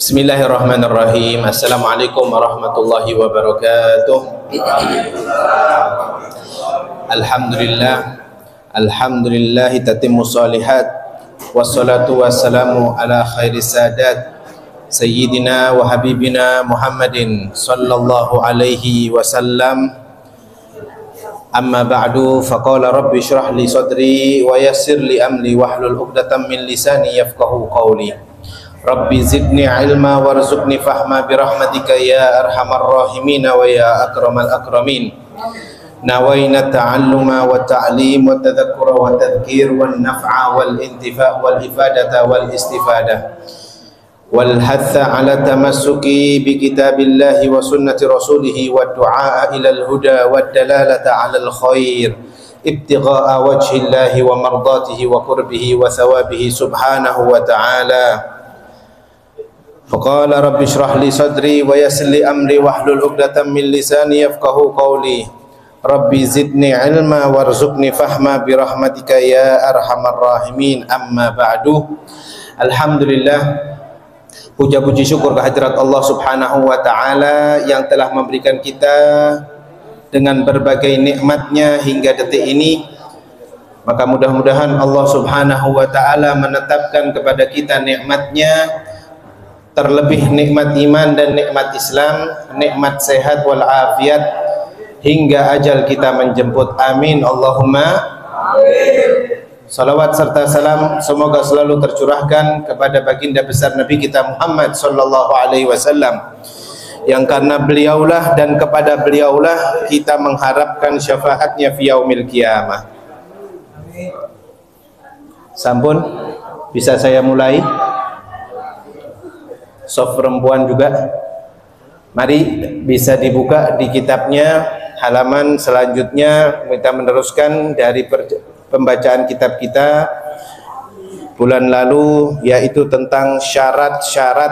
Bismillahirrahmanirrahim. Assalamualaikum warahmatullahi wabarakatuh. Alhamdulillah tatimmu shalihat. Wassalatu wassalamu ala khairi sadat Sayyidina wa habibina Muhammadin sallallahu alaihi wasallam. Amma ba'du, faqala rabbi syrah li sadri wa yassir li amri wahlul 'uqdatam min lisani yafqahu qawli. Rabbi zidni ilma warzuqni fahma birahmatika ya arhamar rahimin wa ya akramal akramin. Nawaina ta'alluma wa ta'lim wa tadhakkura wa tadhkir wan naf'a wal intifa' wal ifadata wal istifadah wal hatha ala tamassuki bi kitabillahi wa sunnati rasulih wa du'a ila al huda wa dalalata ala al khair ibtigha'a wajhillahi wa mardatihi wa qurbihi wa thawabihi subhanahu wa ta'ala. Faqala rabbi shrah li sadri wa yassir li amri wahlul 'uqdatam min lisani yafqahu qawli. Rabbi zidni ilma warzuqni fahma birahmatika ya arhamar rahimin. Amma ba'du. Alhamdulillah, puja-puji syukur kehadirat Allah Subhanahu wa taala yang telah memberikan kita dengan berbagai nikmatnya hingga detik ini. Maka mudah-mudahan Allah Subhanahu wa taala menetapkan kepada kita nikmatnya, terlebih nikmat iman dan nikmat Islam, nikmat sehat wal afiat hingga ajal kita menjemput. Amin Allahumma amin. Salawat serta salam semoga selalu tercurahkan kepada baginda besar Nabi kita Muhammad sallallahu alaihi wasallam, yang karena beliaulah dan kepada beliaulah kita mengharapkan syafaatnya fi yaumil qiyamah. Sampun, bisa saya mulai? Soft perempuan juga, mari bisa dibuka di kitabnya halaman selanjutnya. Kita meneruskan dari pembacaan kitab kita bulan lalu, yaitu tentang syarat-syarat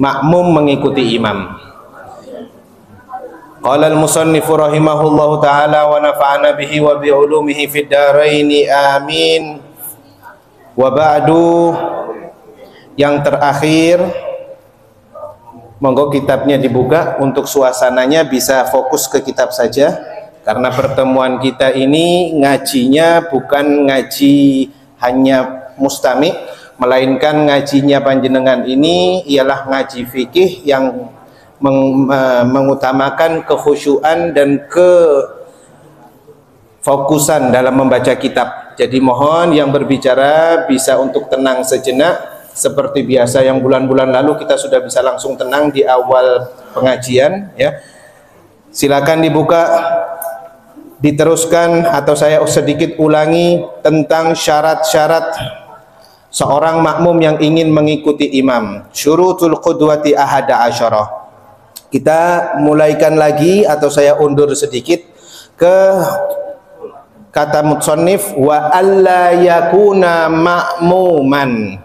makmum mengikuti imam. Qala al-musannifu rahimahullahu ta'ala wa nafa'ana bihi wa bi ulumihi fid dharaini amin. Wa ba'du. Yang terakhir, monggo kitabnya dibuka untuk suasananya bisa fokus ke kitab saja, karena pertemuan kita ini ngajinya bukan ngaji hanya mustami, melainkan ngajinya panjenengan ini ialah ngaji fikih yang mengutamakan kekhusyuan dan kefokusan dalam membaca kitab. Jadi mohon yang berbicara bisa untuk tenang sejenak. Seperti biasa yang bulan-bulan lalu kita sudah bisa langsung tenang di awal pengajian, ya. Silakan dibuka, diteruskan, atau saya sedikit ulangi tentang syarat-syarat seorang makmum yang ingin mengikuti imam. Syurutul qudwati ahada asyarah. Kita mulaikan lagi, atau saya undur sedikit ke kata mutsannif, wa alla yakuna ma'muman.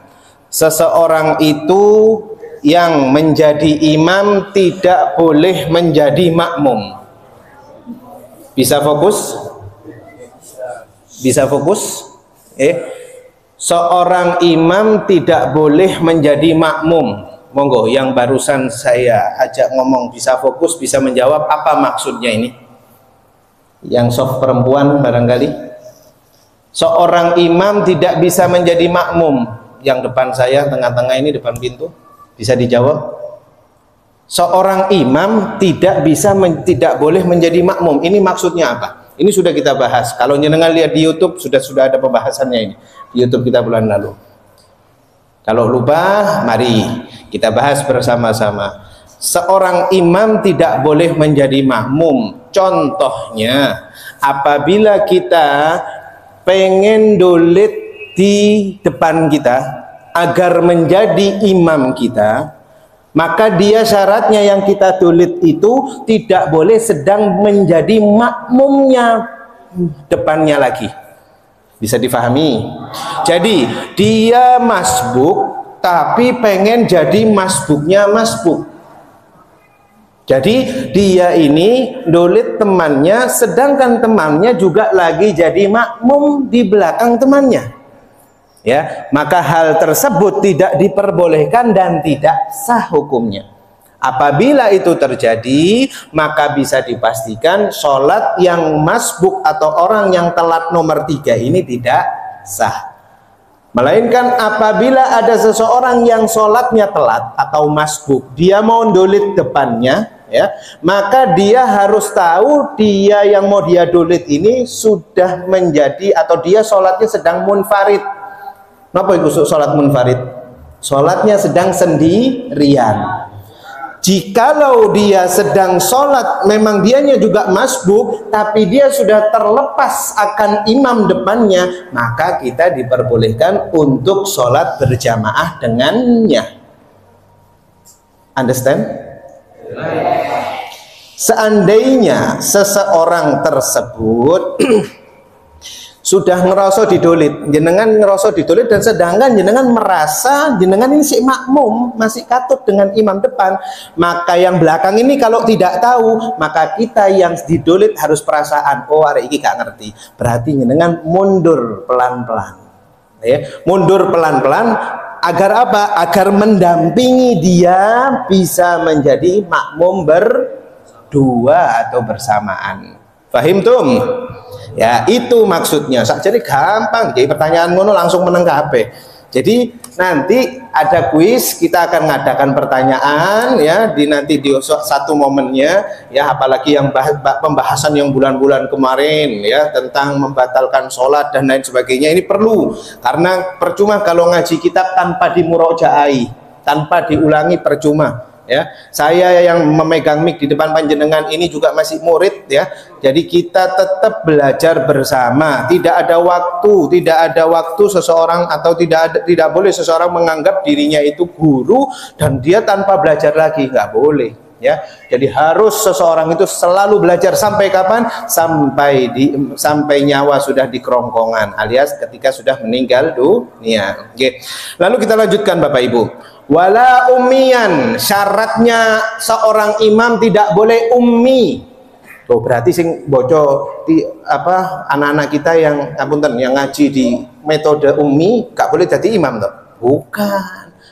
Seseorang itu yang menjadi imam tidak boleh menjadi makmum. Bisa fokus? Bisa fokus? Seorang imam tidak boleh menjadi makmum. Monggo yang barusan saya ajak ngomong bisa fokus, bisa menjawab apa maksudnya ini. Yang soft perempuan barangkali. Seorang imam tidak bisa menjadi makmum. Yang depan saya, tengah-tengah ini, depan pintu, bisa dijawab. Seorang imam tidak boleh menjadi makmum. Ini maksudnya apa? Ini sudah kita bahas. Kalau jenengan lihat di YouTube sudah ada pembahasannya ini di YouTube kita bulan lalu. Kalau lupa, mari kita bahas bersama-sama. Seorang imam tidak boleh menjadi makmum. Contohnya, apabila kita pengen dolit di depan kita agar menjadi imam kita, maka dia syaratnya yang kita tulis itu tidak boleh sedang menjadi makmumnya depannya lagi. Bisa difahami? Jadi dia masbuk tapi pengen jadi masbuknya masbuk. Jadi dia ini dolit temannya, sedangkan temannya juga lagi jadi makmum di belakang temannya. ya, maka hal tersebut tidak diperbolehkan dan tidak sah hukumnya. Apabila itu terjadi, maka bisa dipastikan sholat yang masbuk atau orang yang telat nomor 3 ini tidak sah. Melainkan apabila ada seseorang yang sholatnya telat atau masbuk, dia mau dolit depannya, ya, maka dia harus tahu dia yang mau dia dolit ini sudah menjadi atau dia sholatnya sedang munfarid. Kenapa itu sholat munfarid? Sholatnya sedang sendirian. Jikalau dia sedang sholat, memang dianya juga masbuk, tapi dia sudah terlepas akan imam depannya, maka kita diperbolehkan untuk sholat berjamaah dengannya. Understand? Seandainya seseorang tersebut sudah ngerasa didolit, jenengan ngerasa didolit, dan sedangkan jenengan merasa jenengan ini si makmum, masih katut dengan imam depan, maka yang belakang ini kalau tidak tahu, maka kita yang didolit harus perasaan, oh hari ini gak ngerti, berarti jenengan mundur pelan-pelan, ya, mundur pelan-pelan. Agar apa? Agar mendampingi dia bisa menjadi makmum berdua atau bersamaan. Fahim tum? Ya, itu maksudnya. Jadi gampang. Jadi pertanyaan ngono langsung meneng kabeh. Jadi nanti ada kuis, kita akan ngadakan pertanyaan ya nanti di satu momennya ya, apalagi yang pembahasan yang bulan-bulan kemarin ya tentang membatalkan sholat dan lain sebagainya, ini perlu, karena percuma kalau ngaji kitab tanpa dimurojaai, tanpa diulangi, percuma. Ya, saya yang memegang mic di depan panjenengan ini juga masih murid ya. Jadi kita tetap belajar bersama. Tidak ada waktu seseorang atau tidak boleh seseorang menganggap dirinya itu guru dan dia tanpa belajar lagi, nggak boleh ya. Jadi harus seseorang itu selalu belajar sampai kapan? Sampai nyawa sudah di kerongkongan, alias ketika sudah meninggal dunia. Oke. Lalu kita lanjutkan Bapak Ibu. Wala ummiyan, syaratnya seorang imam tidak boleh ummi. Tuh berarti sing boco di apa anak-anak kita yang apunten yang ngaji di metode ummi gak boleh jadi imam toh?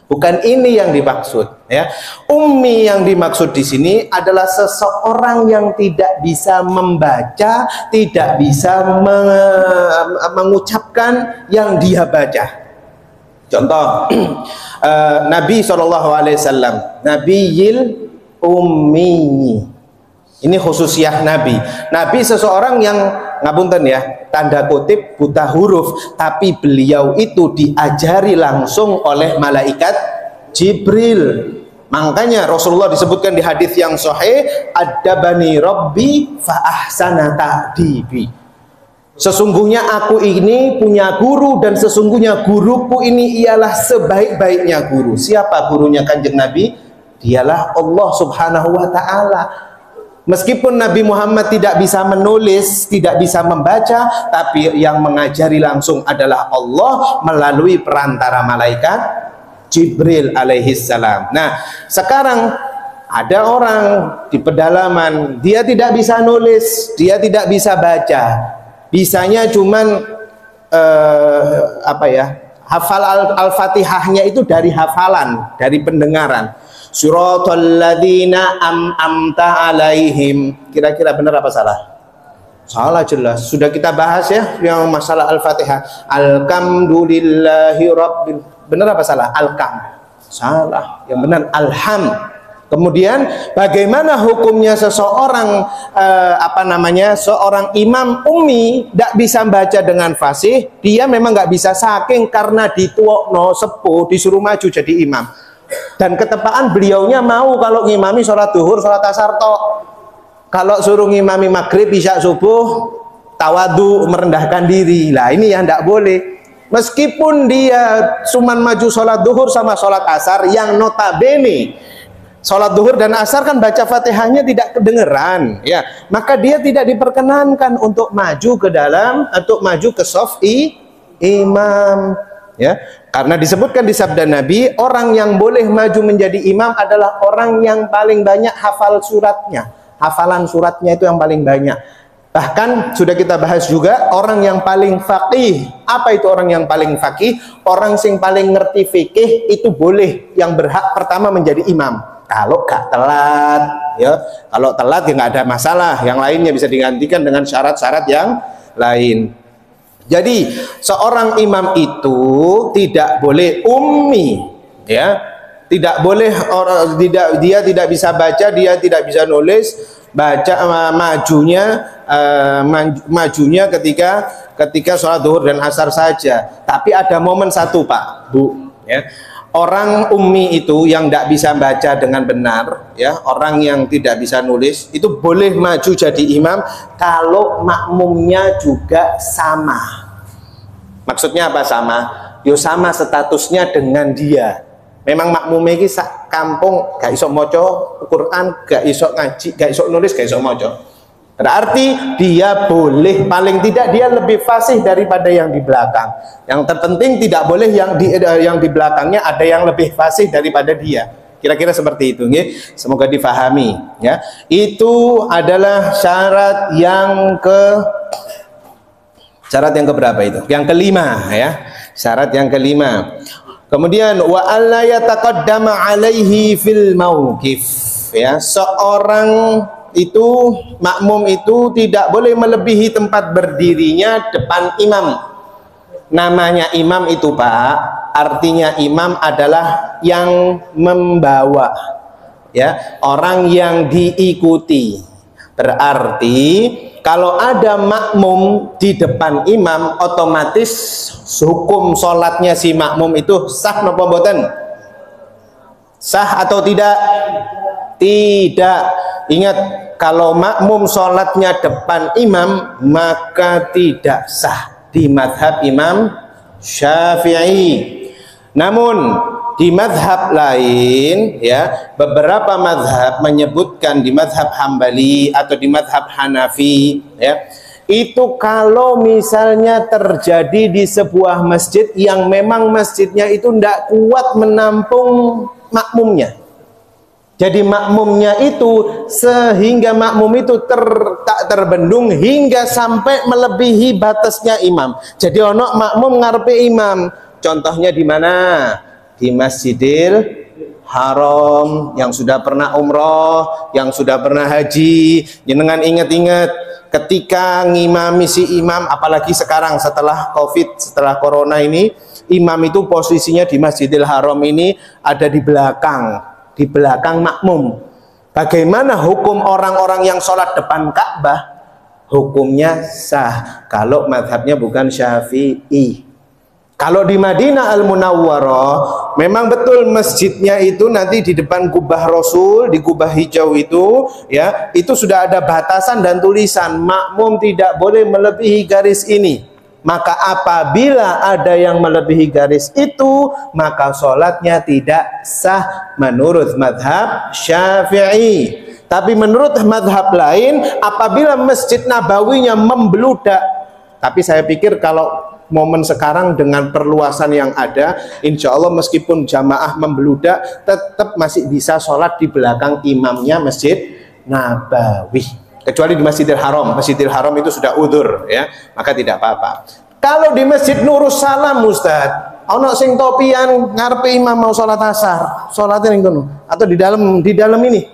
Bukan ini yang dimaksud ya. Ummi yang dimaksud di sini adalah seseorang yang tidak bisa membaca, tidak bisa mengucapkan yang dia baca. Contoh Nabi SAW, Nabiyil Ummi. Ini khususiyah Nabi. Nabi seseorang yang ngapunten ya, tanda kutip buta huruf, tapi beliau itu diajari langsung oleh malaikat Jibril. Makanya Rasulullah disebutkan di hadis yang sahih, Adabani Rabbi fa ahsana ta'dibi. Sesungguhnya aku ini punya guru dan sesungguhnya guruku ini ialah sebaik-baiknya guru. Siapa gurunya Kanjeng Nabi? Dialah Allah Subhanahu wa Ta'ala. Meskipun Nabi Muhammad tidak bisa menulis, tidak bisa membaca, tapi yang mengajari langsung adalah Allah melalui perantara malaikat Jibril alaihissalam. Nah, sekarang ada orang di pedalaman, dia tidak bisa nulis, dia tidak bisa baca. Bisanya cuman hafal Al-Fatihahnya itu dari hafalan, dari pendengaran. Suratal ladzina am'amta alaihim. Kira-kira benar apa salah? Salah jelas. Sudah kita bahas ya yang masalah Al-Fatihah. Alhamdulillahi rabbil. Benar apa salah? Alkam. Salah. Yang benar alham. Kemudian bagaimana hukumnya seseorang seorang imam ummi tidak bisa baca dengan fasih, dia memang nggak bisa saking karena dituokno sepuh disuruh maju jadi imam. Dan ketepaan beliaunya mau kalau ngimami sholat duhur, sholat asar tok. Kalau suruh ngimami maghrib, isya, subuh, tawadu, merendahkan diri. Lah ini yang tidak boleh. Meskipun dia cuman maju sholat duhur sama sholat asar yang notabene sholat duhur dan asar kan baca fatihahnya tidak kedengeran ya, maka dia tidak diperkenankan untuk maju ke dalam, untuk maju ke shaf imam ya, karena disebutkan di sabda Nabi, orang yang boleh maju menjadi imam adalah orang yang paling banyak hafal suratnya, hafalan suratnya itu yang paling banyak. Bahkan sudah kita bahas juga orang yang paling faqih. Apa itu orang yang paling faqih? Orang yang paling ngerti fikih itu boleh yang berhak pertama menjadi imam. Kalau gak telat, ya. Kalau telat ya nggak ada masalah. Yang lainnya bisa digantikan dengan syarat-syarat yang lain. Jadi seorang imam itu tidak boleh ummi, ya. Tidak boleh dia tidak bisa baca, dia tidak bisa nulis, majunya ketika sholat zuhur dan asar saja. Tapi ada momen satu, Pak, Bu, ya. Orang ummi itu yang tidak bisa baca dengan benar, ya, orang yang tidak bisa nulis itu boleh maju jadi imam kalau makmumnya juga sama. Maksudnya apa sama? Yo sama statusnya dengan dia. Memang makmumnya ini sak kampung gak iso moco Quran, gak iso ngaji, gak iso nulis, gak iso moco. Berarti dia boleh, paling tidak dia lebih fasih daripada yang di belakang. Yang terpenting tidak boleh yang di belakangnya ada yang lebih fasih daripada dia. Kira-kira seperti itu, nggih. Semoga difahami, ya. Itu adalah syarat yang keberapa itu? Yang kelima, ya. Syarat yang kelima. Kemudian wa alla yataqaddama alaihi fil mauqif, ya. Seorang itu makmum itu tidak boleh melebihi tempat berdirinya depan imam. Namanya imam itu, Pak, artinya imam adalah yang membawa, ya, orang yang diikuti. Berarti kalau ada makmum di depan imam, otomatis hukum sholatnya si makmum itu sah napa mboten? Sah atau tidak? Tidak. Ingat, kalau makmum sholatnya depan imam, maka tidak sah di madhab Imam Syafi'i. Namun di madhab lain, ya, beberapa madhab menyebutkan di madhab Hambali atau di madhab Hanafi, ya, itu kalau misalnya terjadi di sebuah masjid yang memang masjidnya itu tidak kuat menampung makmumnya. Jadi makmumnya itu sehingga makmum itu tak terbendung hingga sampai melebihi batasnya imam. Jadi ono makmum ngarepe imam. Contohnya di mana? Di Masjidil Haram. Yang sudah pernah umroh, yang sudah pernah haji, jenengan ingat-ingat ketika ngimami si imam, apalagi sekarang setelah Covid, setelah Corona ini, imam itu posisinya di Masjidil Haram ini ada di belakang makmum. Bagaimana hukum orang-orang yang sholat depan Ka'bah? Hukumnya sah kalau madhabnya bukan Syafi'i. Kalau di Madinah Al-Munawwarah, memang betul masjidnya itu nanti di depan kubah Rasul, di kubah hijau itu, ya, itu sudah ada batasan dan tulisan makmum tidak boleh melebihi garis ini. Maka apabila ada yang melebihi garis itu, maka sholatnya tidak sah menurut madhab Syafi'i. Tapi menurut madhab lain, apabila Masjid Nabawinya membludak, tapi saya pikir kalau momen sekarang dengan perluasan yang ada, insya Allah meskipun jamaah membludak, tetap masih bisa sholat di belakang imamnya Masjid Nabawi. Kecuali di Masjidil Haram. Masjidil Haram itu sudah udzur, ya, maka tidak apa-apa. Kalau di Masjid Nurus Salam, Ustaz, ono sing topian ngarepe imam mau sholat asar, sholatnya ning kono atau di dalam ini,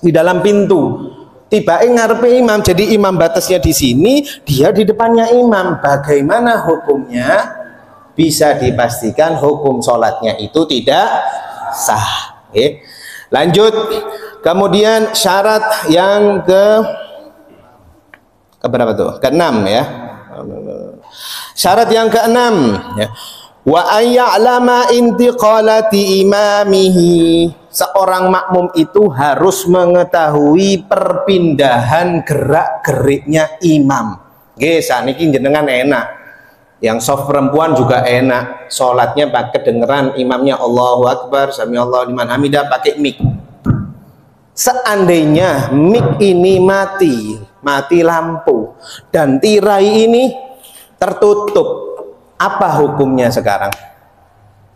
di dalam pintu. Tiba ngarepe imam, jadi imam batasnya di sini, dia di depannya imam. Bagaimana hukumnya? Bisa dipastikan hukum sholatnya itu tidak sah. Oke. Lanjut. Kemudian syarat yang keberapa tuh? Keenam, ya. Syarat yang keenam, ya. Wa ayya'lama intiqalati imamihi. Seorang makmum itu harus mengetahui perpindahan gerak-geriknya imam. Nggih, saniki jenengan enak. Yang soft perempuan juga enak. Salatnya pakai kedengeran imamnya Allahu Akbar, sami Allahu liman hamidah pakai mic. Seandainya mic ini mati lampu dan tirai ini tertutup, apa hukumnya sekarang?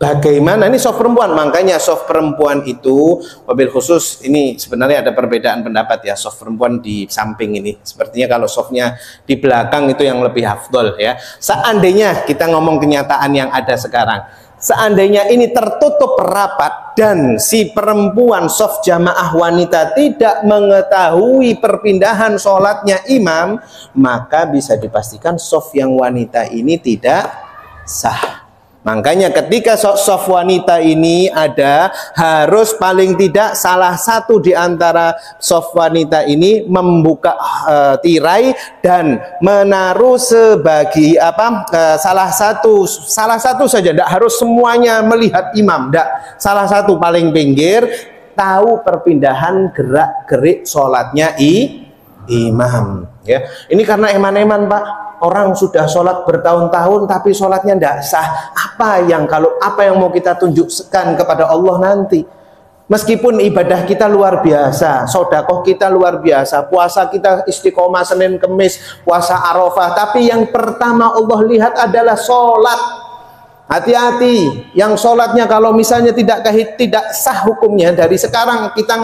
Bagaimana ini soft perempuan? Makanya soft perempuan itu mobil khusus ini sebenarnya ada perbedaan pendapat ya. Soft perempuan di samping ini sepertinya kalau softnya di belakang itu yang lebih afdol ya. Seandainya kita ngomong kenyataan yang ada sekarang, seandainya ini tertutup rapat dan si perempuan soft jamaah wanita tidak mengetahui perpindahan sholatnya imam, maka bisa dipastikan soft yang wanita ini tidak sah. Makanya ketika soft wanita ini ada, harus paling tidak salah satu di antara soft wanita ini membuka tirai dan menaruh salah satu saja, tidak harus semuanya melihat imam, tidak, salah satu paling pinggir tahu perpindahan gerak-gerik sholatnya imam ya. Ini karena eman-eman Pak, orang sudah sholat bertahun-tahun tapi sholatnya tidak sah. Apa yang mau kita tunjukkan kepada Allah nanti? Meskipun ibadah kita luar biasa, sedekah kita luar biasa, puasa kita istiqomah Senin Kemis, puasa Arafah, tapi yang pertama Allah lihat adalah sholat. Hati-hati, yang sholatnya kalau misalnya tidak sah hukumnya, dari sekarang kita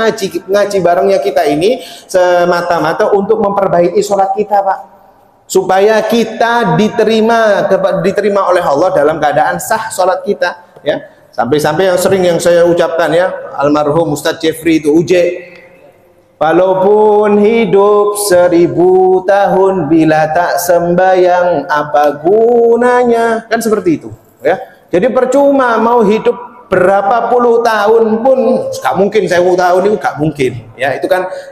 ngaji barengnya kita ini semata-mata untuk memperbaiki sholat kita Pak, supaya kita diterima oleh Allah dalam keadaan sah sholat kita ya. Sampai-sampai yang sering yang saya ucapkan ya, almarhum Ustadz Jeffrey itu walaupun hidup 1000 tahun bila tak sembayang apa gunanya, kan seperti itu ya. Jadi percuma mau hidup berapa puluh tahun pun gak mungkin, 1000 tahun itu gak mungkin ya.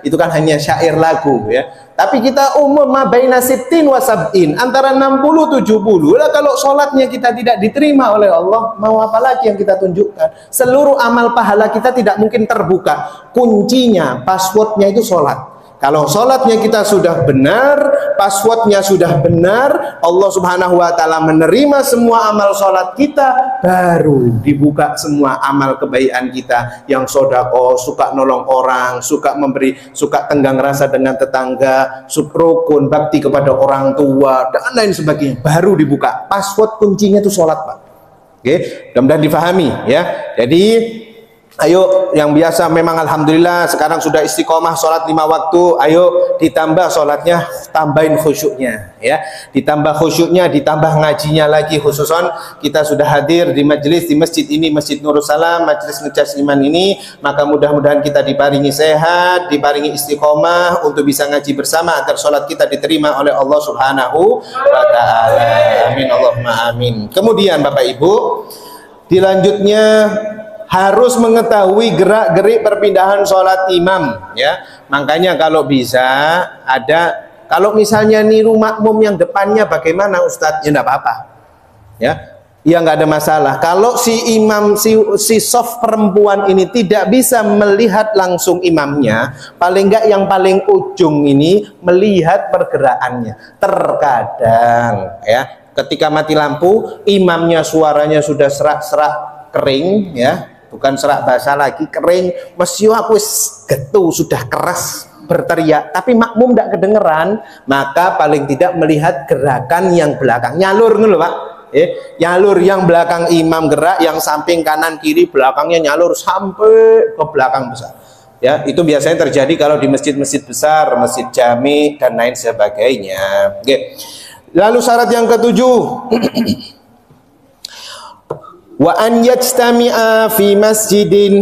Itu kan hanya syair lagu ya. Tapi kita umur mabaina sittin wa sab'in, antara 60 70 lah. Kalau sholatnya kita tidak diterima oleh Allah, mau apa lagi yang kita tunjukkan? Seluruh amal pahala kita tidak mungkin terbuka. Kuncinya, passwordnya itu sholat. Kalau sholatnya kita sudah benar, passwordnya sudah benar, Allah Subhanahu wa Ta'ala menerima semua amal sholat kita, baru dibuka semua amal kebaikan kita yang sodako, suka nolong orang, suka memberi, suka tenggang rasa dengan tetangga, rukun, bakti kepada orang tua, dan lain sebagainya, baru dibuka. Password kuncinya itu sholat Pak. Oke, mudah-mudahan difahami ya. Jadi ayo yang biasa memang alhamdulillah sekarang sudah istiqomah sholat 5 waktu, ayo ditambah sholatnya, tambahin khusyuknya ya, ditambah khusyuknya, ditambah ngajinya lagi. Khususon kita sudah hadir di majelis di masjid ini, Masjid Nurul Salam, majelis ngecas iman ini, maka mudah-mudahan kita diparingi sehat, diparingi istiqomah untuk bisa ngaji bersama agar sholat kita diterima oleh Allah Subhanahu wa Ta'ala. Amin Allahumma amin. Kemudian Bapak Ibu, dilanjutnya harus mengetahui gerak-gerik perpindahan sholat imam ya. Makanya kalau bisa ada, kalau misalnya niru makmum yang depannya bagaimana Ustadz, ya enggak apa-apa ya, ya nggak ada masalah. Kalau si imam si soft perempuan ini tidak bisa melihat langsung imamnya, paling enggak yang paling ujung ini melihat pergerakannya. Terkadang ya, ketika mati lampu, imamnya suaranya sudah serak-serak kering ya, bukan serak basah lagi, kering, mesyu aku getu, sudah keras berteriak, tapi makmum tidak kedengeran, maka paling tidak melihat gerakan yang belakang, nyalur nih loh Pak, nyalur yang belakang imam gerak, yang samping kanan kiri belakangnya nyalur sampai ke belakang besar ya. Itu biasanya terjadi kalau di masjid-masjid besar, masjid jami dan lain sebagainya. Oke. Lalu syarat yang ketujuh, wa an yajtami'a fi masjidin,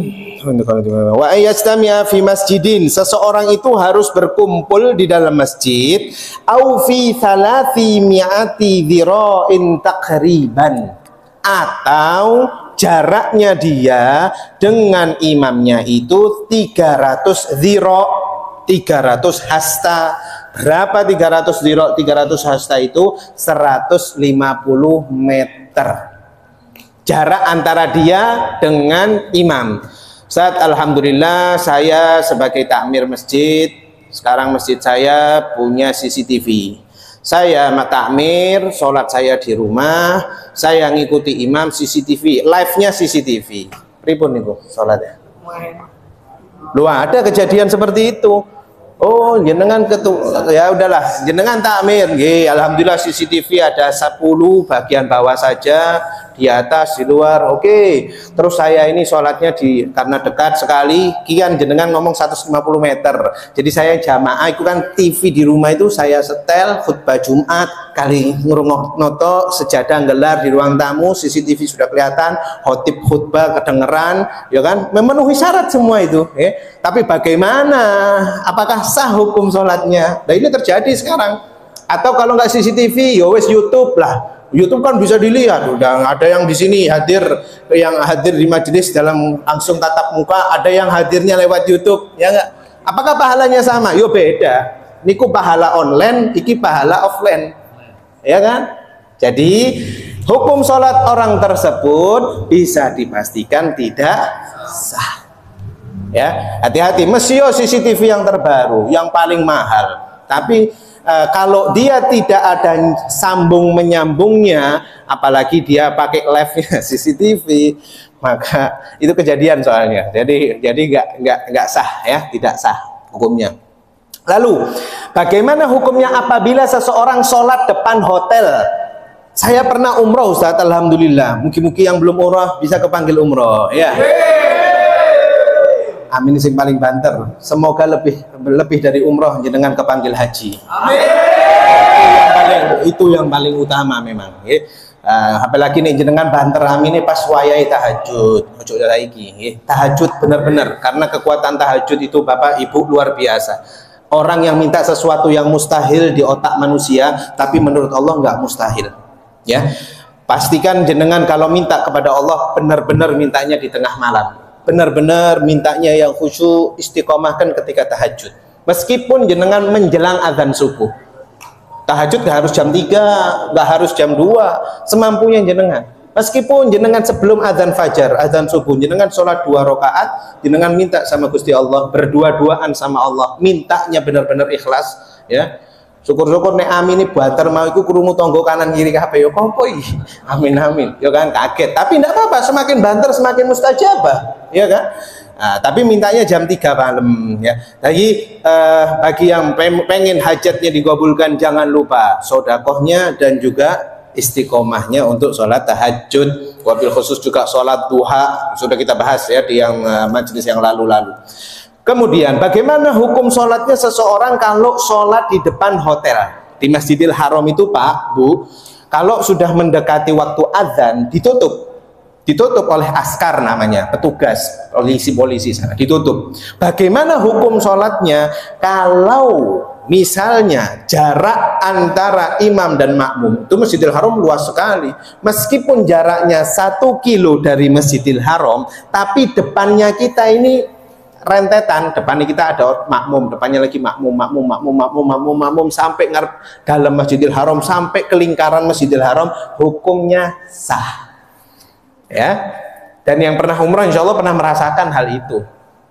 wa an yajtami'a fi masjidin, seseorang itu harus berkumpul di dalam masjid, au fi thalathi mi'ati dhira'in taqriban, atau jaraknya dia dengan imamnya itu 300 dhira', 300 hasta. Berapa 300 dhira'? 300 hasta itu 150 meter jarak antara dia dengan imam. Saat alhamdulillah saya sebagai takmir masjid, sekarang masjid saya punya CCTV. Saya takmir, sholat saya di rumah, saya ngikuti imam CCTV, live-nya CCTV. Pripun niku sholatnya? Lu ada kejadian seperti itu. Oh, jenengan ya udahlah, jenengan takmir, alhamdulillah CCTV ada 10 bagian bawah saja, di atas, di luar, oke. Terus saya ini sholatnya karena dekat sekali, kian jenengan ngomong 150 meter. Jadi saya jamaah, itu kan TV di rumah itu saya setel khutbah Jumat, kali noto sejadah gelar di ruang tamu, CCTV sudah kelihatan, khotib khutbah kedengeran, ya kan, memenuhi syarat semua itu. Tapi bagaimana? Apakah sah hukum sholatnya? Nah ini terjadi sekarang. Atau kalau nggak CCTV, ya wes YouTube lah. YouTube kan bisa dilihat. Udah ada yang di sini hadir, yang hadir di majelis dalam langsung tatap muka, ada yang hadirnya lewat YouTube, ya nggak? Apakah pahalanya sama? Yo beda. Niku pahala online, iki pahala offline, ya kan? Jadi hukum sholat orang tersebut bisa dipastikan tidak sah. Ya, hati-hati. Mesio CCTV yang terbaru, yang paling mahal. Tapi kalau dia tidak ada sambung menyambungnya, apalagi dia pakai live CCTV, maka itu kejadian soalnya. Jadi nggak sah, ya, tidak sah hukumnya. Lalu bagaimana hukumnya apabila seseorang sholat depan hotel? Saya pernah umroh, Ustaz, alhamdulillah. Mungkin yang belum umroh bisa kepanggil umroh, ya. Amin sing paling banter. Semoga lebih dari umroh jenengan kepanggil haji. Amin. Itu yang paling utama memang. Apalagi nih jenengan banter amin ini pas wayai tahajud. Ojo lagi. Tahajud benar-benar, karena kekuatan tahajud itu Bapak Ibu luar biasa. Orang yang minta sesuatu yang mustahil di otak manusia, tapi menurut Allah nggak mustahil. Ya, pastikan jenengan kalau minta kepada Allah benar-benar mintanya di tengah malam. Benar-benar mintanya yang khusyuk, istiqomahkan ketika tahajud. Meskipun jenengan menjelang azan subuh. Tahajud gak harus jam 3, gak harus jam 2, semampunya jenengan. Meskipun jenengan sebelum azan fajar, azan subuh, jenengan sholat 2 rakaat, jenengan minta sama Gusti Allah, berdua-duaan sama Allah, mintanya benar-benar ikhlas, ya. Syukur-syukur nek amin ini banter mau iku krungu tonggo kanan kiri kabeh yo kopo iki. Amin amin. Yo kan kaget, tapi enggak apa-apa, semakin banter semakin mustajabah, ya kan? Nah, tapi mintanya jam 3 malam, ya. Jadi bagi yang pengen hajatnya dikabulkan, jangan lupa sedekahnya dan juga istiqomahnya untuk sholat tahajud. Wabil khusus juga sholat duha, sudah kita bahas ya di yang majelis yang lalu-lalu. Kemudian bagaimana hukum sholatnya seseorang kalau sholat di depan hotel? Di Masjidil Haram itu Pak, Bu, kalau sudah mendekati waktu azan ditutup oleh askar namanya, petugas, polisi sana, ditutup. Bagaimana hukum sholatnya kalau misalnya jarak antara imam dan makmum? Itu Masjidil Haram luas sekali. Meskipun jaraknya 1 kilo dari Masjidil Haram, tapi depannya kita ini rentetan, depannya kita ada makmum, depannya lagi makmum sampai ngarep dalam Masjidil Haram, sampai ke lingkaran Masjidil Haram, hukumnya sah. Ya. Dan yang pernah umrah insya Allah pernah merasakan hal itu.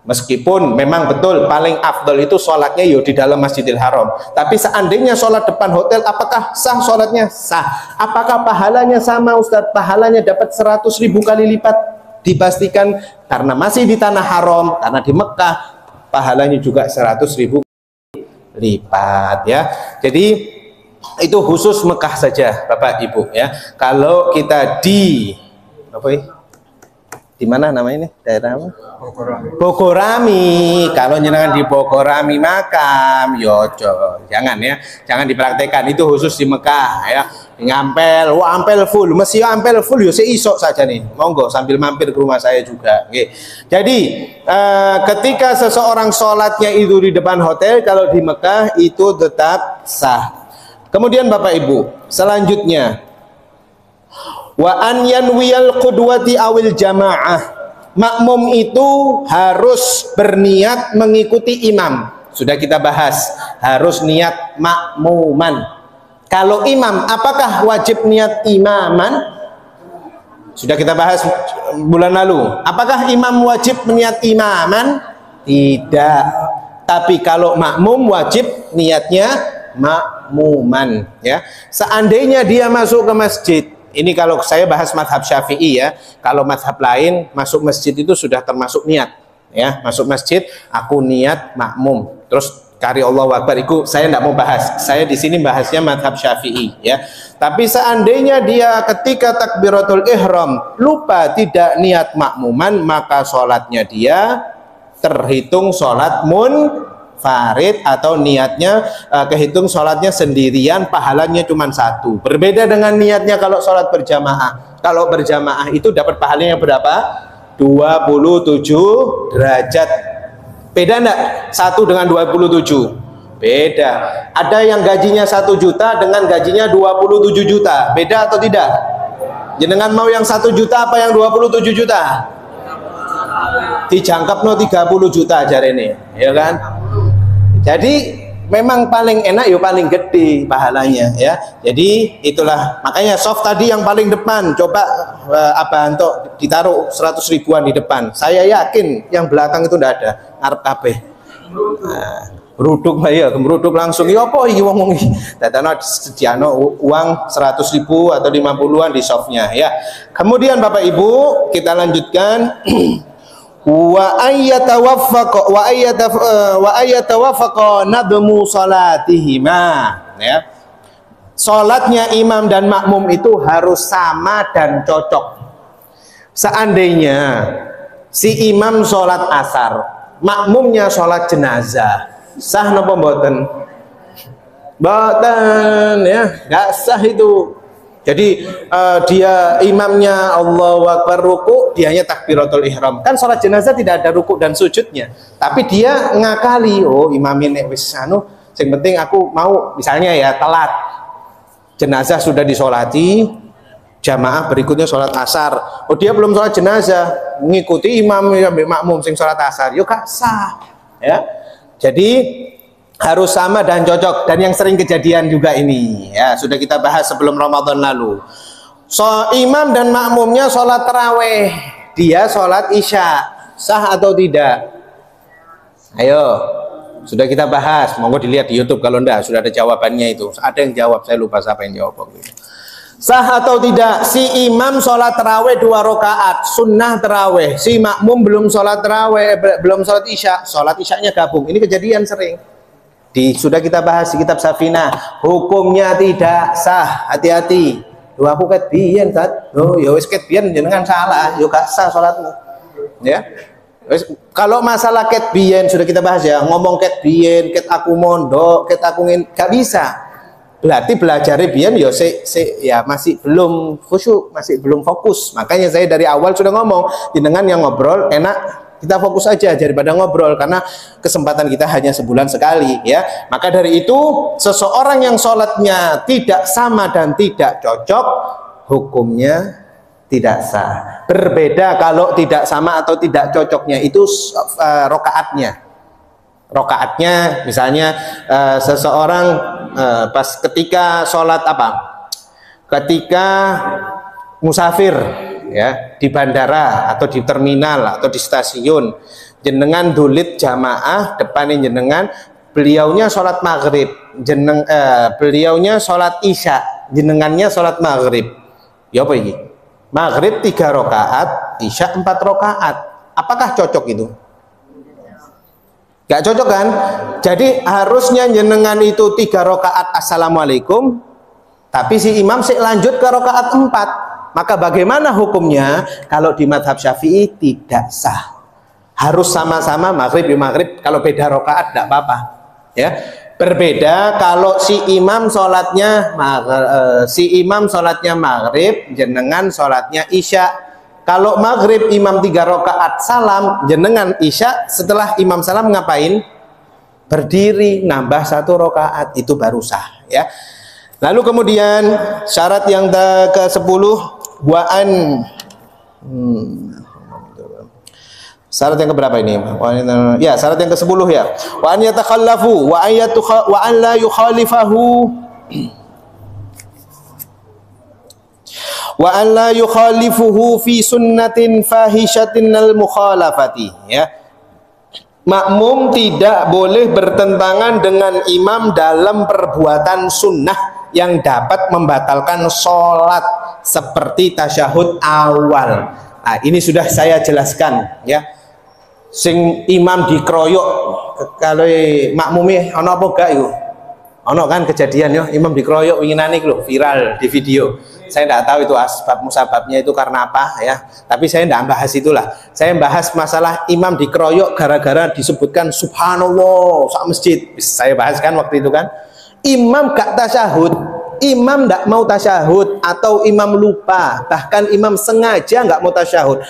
Meskipun memang betul paling afdol itu sholatnya yo di dalam Masjidil Haram. Tapi seandainya sholat depan hotel, apakah sah sholatnya? Sah. Apakah pahalanya sama Ustadz? Pahalanya dapat 100.000 kali lipat? Dipastikan, karena masih di tanah haram, karena di Mekah pahalanya juga 100.000 lipat, ya. Jadi itu khusus Mekah saja Bapak Ibu, ya. Kalau kita di mana namanya ini? Daerah apa? Bogorami. Kalau jenengan di Bogorami makam, yojo, jangan ya, jangan dipraktekkan. Itu khusus di Mekah, ya. Ngampel, wah ampel full, mesti ampel full, yo seisok saja nih. Monggo sambil mampir ke rumah saya juga. Oke. Jadi ketika seseorang sholatnya itu di depan hotel, kalau di Mekah itu tetap sah. Kemudian Bapak Ibu, selanjutnya wa an yanwiyal qudwati awil jamaah. Makmum itu harus berniat mengikuti imam. Sudah kita bahas, harus niat makmuman. Kalau imam, apakah wajib niat imaman? Sudah kita bahas bulan lalu. Apakah imam wajib niat imaman? Tidak. Tapi kalau makmum wajib niatnya makmuman, ya. Seandainya dia masuk ke masjid, ini kalau saya bahas mazhab Syafi'i, ya. Kalau mazhab lain masuk masjid itu sudah termasuk niat, ya. Masuk masjid aku niat makmum. Terus Kari Allahu Akbar itu saya tidak mau bahas. Saya di sini bahasnya mazhab Syafi'i ya. Tapi seandainya dia ketika takbiratul ihram lupa tidak niat makmuman, maka sholatnya dia terhitung sholat munfarid atau niatnya kehitung sholatnya sendirian, pahalanya cuma satu. Berbeda dengan niatnya kalau sholat berjamaah. Kalau berjamaah itu dapat pahalanya berapa? 27 derajat. Beda enggak? 1 dengan 27? Beda. Ada yang gajinya 1 juta dengan gajinya 27 juta. Beda atau tidak? Jenengan mau yang 1 juta apa yang 27 juta? Dijangkap no 30 juta aja ini, ya kan? Jadi memang paling enak ya paling gede pahalanya ya. Jadi itulah makanya soft tadi yang paling depan coba Abanto ditaruh 100 ribuan di depan. Saya yakin yang belakang itu ndak ada, ngarep kabeh. Nah, beruduk ya, beruduk langsung ya apa iki wong iki. Dadano sediano uang 100 ribu atau 50-an di softnya ya. Kemudian Bapak Ibu kita lanjutkan wa ayyatawaffaqa nadmu salatihima ya. Salatnya imam dan makmum itu harus sama dan cocok. Seandainya si imam salat asar, makmumnya salat jenazah, sah napa mboten? Mboten ya, enggak sah itu. Jadi dia imamnya Allahu Akbar ruku, dianya takbiratul ihram. Kan sholat jenazah tidak ada ruku dan sujudnya. Tapi dia ngakali, oh imamin wis anu, yang penting aku mau misalnya ya telat. Jenazah sudah disolati, jamaah berikutnya sholat asar. Oh dia belum sholat jenazah, mengikuti imam makmum sing sholat asar, yuk gak sah. Ya. Jadi harus sama dan cocok, dan yang sering kejadian juga ini ya sudah kita bahas sebelum Ramadan lalu. Imam dan makmumnya sholat taraweh, dia sholat isya, sah atau tidak? Ayo, sudah kita bahas, monggo dilihat di YouTube kalau enggak sudah ada jawabannya itu. Ada yang jawab, saya lupa siapa yang jawab. Sah atau tidak si imam sholat taraweh 2 rakaat sunnah taraweh, si makmum belum sholat taraweh, belum sholat isya, sholat isyanya gabung. Ini kejadian sering. Sudah kita bahas di kitab Safinah, hukumnya tidak sah. Hati-hati. Duh aku ket biyen tat. Oh ya wis ket biyen jenengan salah, yo gak sah salatmu. Ya. Wis kalau masalah ket biyen sudah kita bahas ya, ngomong ket biyen, ket aku mondok, ket aku gak bisa. Berarti belajar biyen ya ya masih belum khusyuk, masih belum fokus. Makanya saya dari awal sudah ngomong, jenengan yang ngobrol enak kita fokus aja daripada ngobrol, karena kesempatan kita hanya sebulan sekali ya. Maka dari itu seseorang yang sholatnya tidak sama dan tidak cocok, hukumnya tidak sah. Berbeda kalau tidak sama atau tidak cocoknya itu rokaatnya misalnya seseorang pas ketika sholat ketika musafir ya di bandara atau di terminal atau di stasiun, jenengan dulit jamaah depanin jenengan, beliaunya sholat maghrib, beliaunya sholat isya, jenengannya sholat maghrib, ya apa ini? Maghrib 3 rakaat, isya 4 rakaat, apakah cocok itu? Gak cocok kan? Jadi harusnya jenengan itu 3 rakaat assalamualaikum, tapi si imam sih lanjut ke rakaat 4. Maka bagaimana hukumnya? Kalau di mazhab Syafi'i tidak sah. Harus sama-sama maghrib ya maghrib. Kalau beda rakaat tidak apa-apa. Ya. Berbeda kalau si imam sholatnya maghrib, jenengan sholatnya isya. Kalau maghrib imam 3 rakaat salam, jenengan isya setelah imam salam ngapain? Berdiri nambah 1 rakaat, itu baru sah. Ya. Lalu kemudian syarat yang ke-10 syarat yang keberapa ini? Ya, syarat yang ke-10 ya. Wa an yatakhallafu wa an la yukhalifahu wa an la yukhalifuhu fi sunnatin fahishatin al mukhalafati ya. Makmum tidak boleh bertentangan dengan imam dalam perbuatan sunnah yang dapat membatalkan sholat seperti tasyahud awal. Nah, ini sudah saya jelaskan ya. Sing imam dikeroyok kalau makmumi ono apa gak iku? Ono kan kejadian yo imam dikeroyok winginane iku lho, viral di video. Saya tidak tahu itu asbab musababnya itu karena apa ya. Tapi saya tidak bahas itulah. Saya bahas masalah imam dikeroyok gara-gara disebutkan subhanallah sak masjid. Saya bahas kan waktu itu kan. Imam gak tasyahud, imam tidak mau tasyahud atau imam lupa, bahkan imam sengaja nggak mau tasyahud.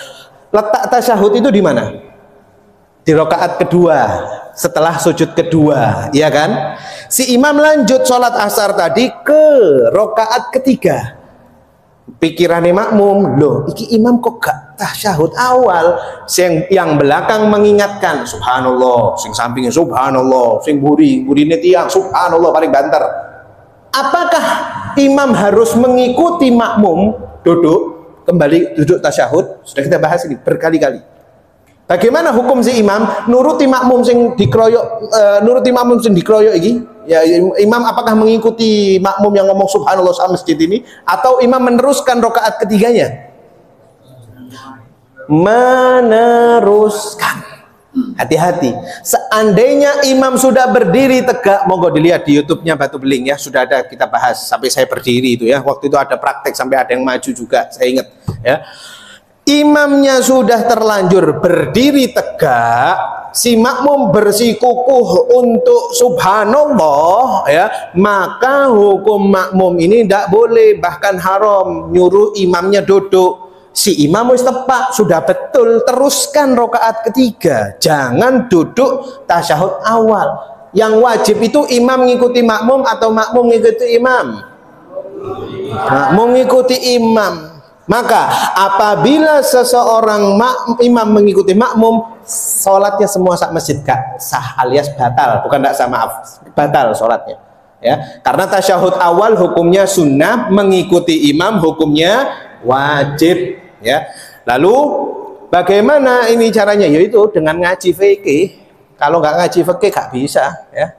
Letak tasyahud itu di mana? Di rakaat kedua, setelah sujud kedua, ya kan? Si imam lanjut sholat asar tadi ke rakaat ketiga. Pikirannya makmum, loh, iki imam kok gak tasyahud awal? Yang belakang mengingatkan, subhanallah, sing sampingnya subhanallah, sing burine tiang, subhanallah paling banter. Apakah imam harus mengikuti makmum kembali duduk tasyahud? Sudah kita bahas ini berkali-kali. Bagaimana hukum si imam nuruti makmum sing dikeroyok iki? Ya, imam apakah mengikuti makmum yang ngomong subhanallah sama masjid ini atau imam meneruskan rakaat ketiganya? Meneruskan. Hati-hati. Seandainya imam sudah berdiri tegak, monggo dilihat di YouTube-nya Batu Beling ya, sudah ada kita bahas sampai saya berdiri itu ya. Waktu itu ada praktek sampai ada yang maju juga, saya ingat ya. Imamnya sudah terlanjur berdiri tegak, si makmum bersikukuh untuk subhanallah ya, maka hukum makmum ini tidak boleh, bahkan haram nyuruh imamnya duduk. Si imam wis tepak, sudah betul, teruskan rakaat ketiga, jangan duduk tasyahud awal. Yang wajib itu imam mengikuti makmum atau makmum mengikuti imam? Makmum mengikuti imam. Maka apabila seseorang imam mengikuti makmum, sholatnya semua sak masjid gak sah alias batal, bukan tidak sah, maaf, batal sholatnya ya, karena tasyahud awal hukumnya sunnah, mengikuti imam hukumnya wajib ya. Lalu bagaimana ini caranya? Yaitu dengan ngaji fikih. Kalau nggak ngaji fikih gak bisa ya.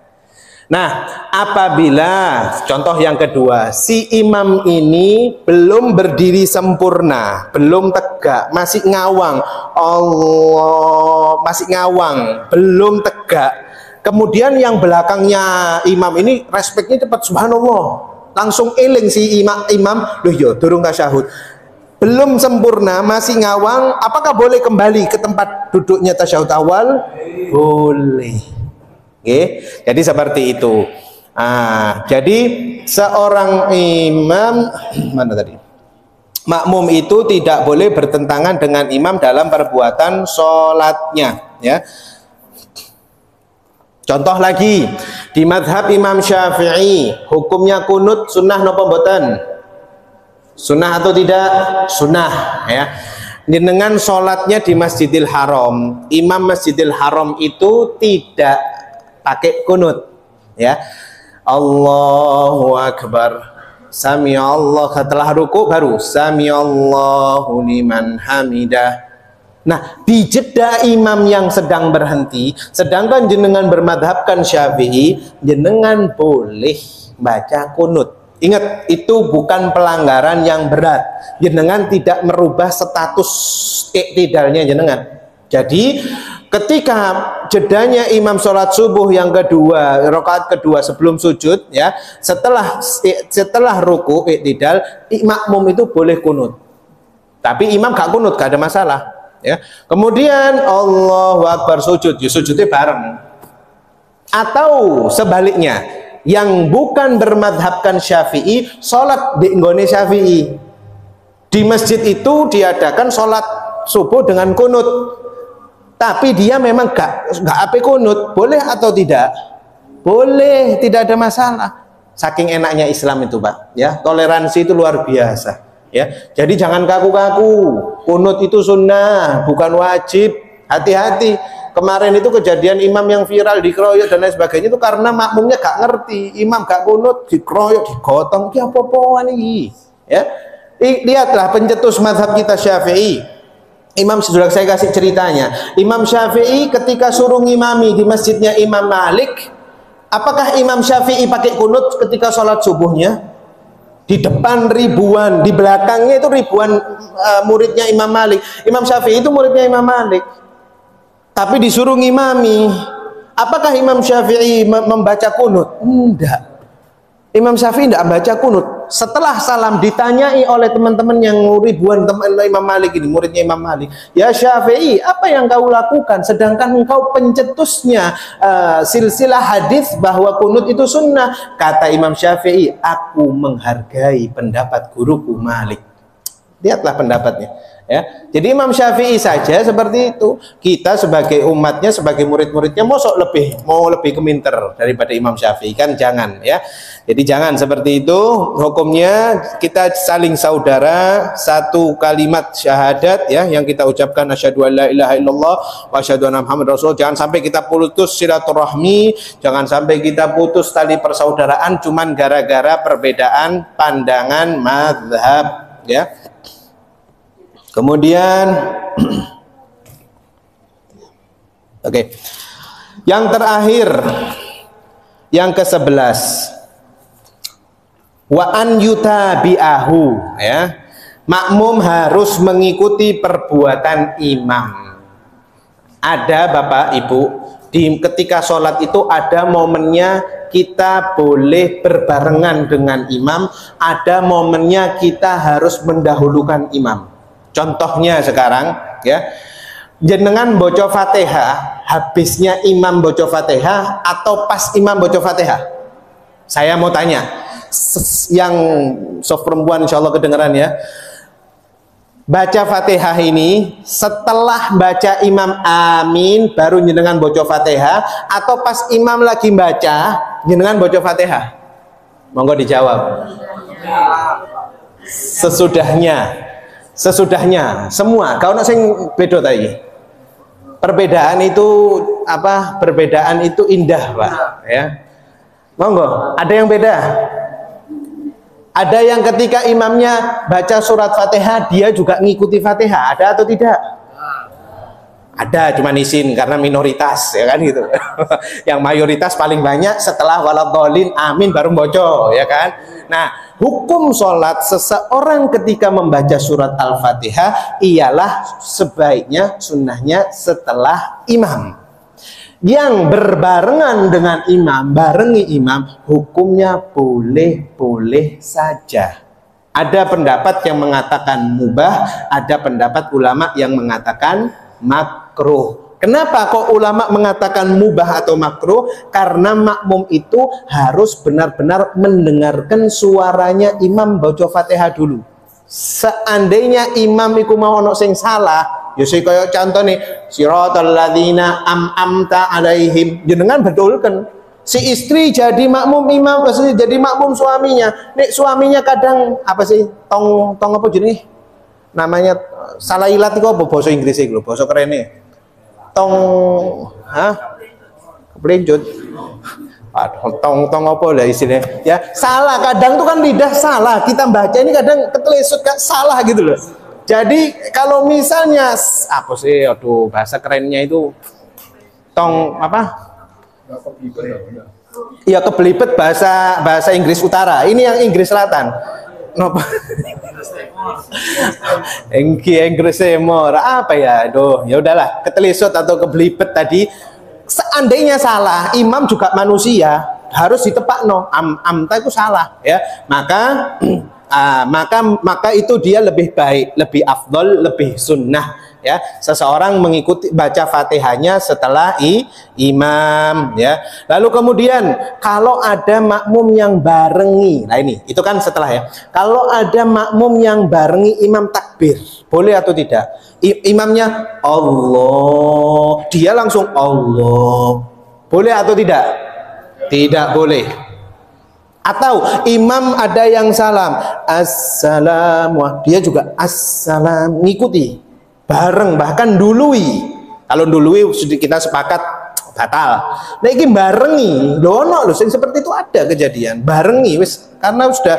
Nah, apabila contoh yang kedua, si imam ini belum berdiri sempurna, belum tegak, masih ngawang, Allah, masih ngawang, belum tegak. Kemudian yang belakangnya imam ini respeknya cepat, subhanallah, langsung eling si imam, loh yo, durung tasyahud, belum sempurna, masih ngawang, apakah boleh kembali ke tempat duduknya tasyahud awal? Boleh. Oke, jadi seperti itu. Jadi seorang imam mana tadi? Makmum itu tidak boleh bertentangan dengan imam dalam perbuatan sholatnya. Ya. Contoh lagi di madhab Imam Syafi'i, hukumnya kunut sunnah napa mboten? Sunnah atau tidak? Sunnah. Ya. Dengan sholatnya di Masjidil Haram, imam Masjidil Haram itu tidak pakai kunut ya. Allahu Akbar, sami Allah, setelah ruku baru sami Allahu liman hamidah. Nah, di jeda imam yang sedang berhenti, sedangkan jenengan bermadhabkan Syafi'i, jenengan boleh baca kunut. Ingat, itu bukan pelanggaran yang berat. Jenengan tidak merubah status iktidalnya jenengan. Jadi ketika jedanya imam sholat subuh yang kedua, rakaat kedua sebelum sujud ya, setelah ruku iktidal, makmum itu boleh kunut. Tapi imam gak kunut, gak ada masalah ya. Kemudian Allahu Akbar sujud, ya sujudnya bareng. Atau sebaliknya, yang bukan bermadhabkan Syafi'i, sholat di nggone Syafi'i. Di masjid itu diadakan sholat subuh dengan kunut. Tapi dia memang gak apa kunut, boleh atau tidak? Boleh, tidak ada masalah. Saking enaknya Islam itu, Pak. Ya, toleransi itu luar biasa. Ya, jadi jangan kaku-kaku. Kunut itu sunnah, bukan wajib. Hati-hati. Kemarin itu kejadian imam yang viral dikeroyok dan lain sebagainya itu karena makmumnya gak ngerti. Imam gak kunut, dikeroyok, digotong. Ki apa-apaan ini? Ya, lihatlah pencetus mazhab kita Syafi'i. Imam, sudah saya kasih ceritanya. Imam Syafi'i ketika suruh ngimami di masjidnya Imam Malik, apakah Imam Syafi'i pakai kunut ketika sholat subuhnya? Di depan ribuan, di belakangnya itu ribuan muridnya Imam Malik. Imam Syafi'i itu muridnya Imam Malik. Tapi disuruh ngimami. Apakah Imam Syafi'i membaca kunut? Enggak. Imam Syafi'i tidak membaca kunut. Setelah salam ditanyai oleh teman-teman yang ribuan teman Imam Malik ini, muridnya Imam Malik, ya Syafi'i, apa yang kau lakukan sedangkan engkau pencetusnya silsilah hadis bahwa kunut itu sunnah? Kata Imam Syafi'i, aku menghargai pendapat guruku Malik. Lihatlah pendapatnya. Ya, jadi Imam Syafi'i saja seperti itu. Kita sebagai umatnya, sebagai murid-muridnya, mau lebih keminter daripada Imam Syafi'i kan? Jangan ya. Jadi jangan seperti itu. Hukumnya kita saling saudara, satu kalimat syahadat ya yang kita ucapkan, asyhadu an la ilaha illallah wa asyhadu anna muhammadar rasul. Jangan sampai kita putus silaturahmi, jangan sampai kita putus tali persaudaraan cuman gara-gara perbedaan pandangan mazhab ya. Kemudian oke. Yang terakhir, yang ke-11, wa an yutabi'ahu ya. Makmum harus mengikuti perbuatan imam. Ada Bapak Ibu, ketika sholat itu ada momennya kita boleh berbarengan dengan imam, ada momennya kita harus mendahulukan imam. Contohnya sekarang ya, jenengan baca Fatihah, habisnya imam baca Fatihah atau pas imam baca Fatihah? Saya mau tanya, yang soft perempuan insya Allah kedengeran ya. Baca Fatihah ini setelah baca imam amin baru jenengan baca Fatihah, atau pas imam lagi baca jenengan baca Fatihah? Monggo dijawab. Sesudahnya semua. Kau nak sing beda tadi. Perbedaan itu apa? Perbedaan itu indah, Pak, ya. Monggo, ada yang beda? Ada yang ketika imamnya baca surat Fatihah dia juga ngikuti Fatihah, ada atau tidak? Ada, cuma izin karena minoritas ya kan gitu. Yang mayoritas paling banyak setelah waladhdallin amin baru boco ya kan. Nah, hukum sholat seseorang ketika membaca surat Al-Fatihah ialah sebaiknya sunnahnya setelah imam. Yang berbarengan dengan imam, barengi imam, hukumnya boleh-boleh saja. Ada pendapat yang mengatakan mubah, ada pendapat ulama yang mengatakan makruh. Kenapa kok ulama mengatakan mubah atau makruh? Karena makmum itu harus benar-benar mendengarkan suaranya imam baca Fatihah dulu. Seandainya imam iku mau ono sing salah, ya sing kaya contoh nih, siratal ladzina am'amta alaihim, jenengan betulkan. Si istri jadi makmum imam, jadi makmum suaminya. Nek suaminya kadang apa sih? Tong apa jenenge? Namanya salah ilat itu apa bahasa Inggris itu, bahasa kerennya? Tong kepelincut. Tong apa lah istilahnya ya, salah kadang tuh kan lidah salah, kita baca ini kadang ketelesut kan salah gitu loh. Jadi kalau misalnya apa sih, aduh bahasa kerennya itu tong apa ya, kebelibet bahasa Inggris Utara, ini yang Inggris Selatan nopo Inggris Timur apa ya, aduh ya udahlah, ketelesut atau kebelibet tadi. Seandainya salah, imam juga manusia, harus ditepakno. Amta itu salah ya, maka maka itu dia lebih baik, lebih afdol, lebih sunnah ya. Seseorang mengikuti baca Fatihahnya setelah imam ya. Lalu kemudian kalau ada makmum yang barengi, nah ini itu kan setelah ya. Kalau ada makmum yang barengi imam takbir, boleh atau tidak? Imamnya Allah, dia langsung Allah, boleh atau tidak? Tidak boleh. Atau imam ada yang salam, assalamu, dia juga assalam, ngikuti bareng, bahkan dului. Kalau dului kita sepakat batal. Nah ini barengi, dono loh, seperti itu ada kejadian barengi, wis karena sudah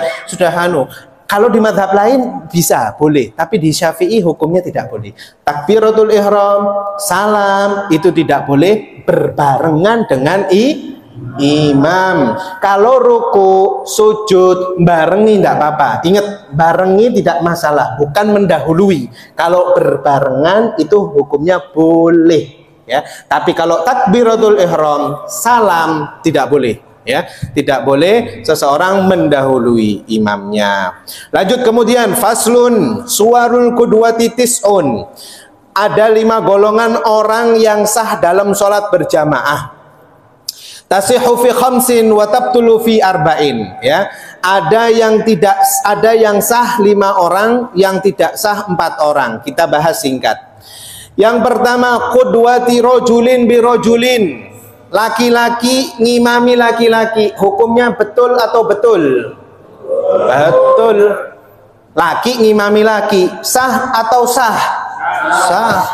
Kalau di madhab lain bisa, boleh. Tapi di Syafi'i hukumnya tidak boleh. Takbiratul ihram, salam, itu tidak boleh berbarengan dengan imam. Kalau ruku, sujud, barengi tidak apa-apa. Ingat, barengi tidak masalah, bukan mendahului. Kalau berbarengan itu hukumnya boleh. ya. Tapi kalau takbiratul ihram, salam tidak boleh. Ya, tidak boleh seseorang mendahului imamnya. Lanjut kemudian faslun suwarul qudwati tis'un. Ada 5 golongan orang yang sah dalam sholat berjamaah. Tasihhu fi khamsin wa tabtulu fi arba'in, ya. Ada yang sah 5 orang, yang tidak sah 4 orang. Kita bahas singkat. Yang pertama, qudwati rajulin bi rajulin. Laki-laki ngimami laki-laki, hukumnya betul atau betul? Betul. Laki ngimami laki, sah atau sah? Sah.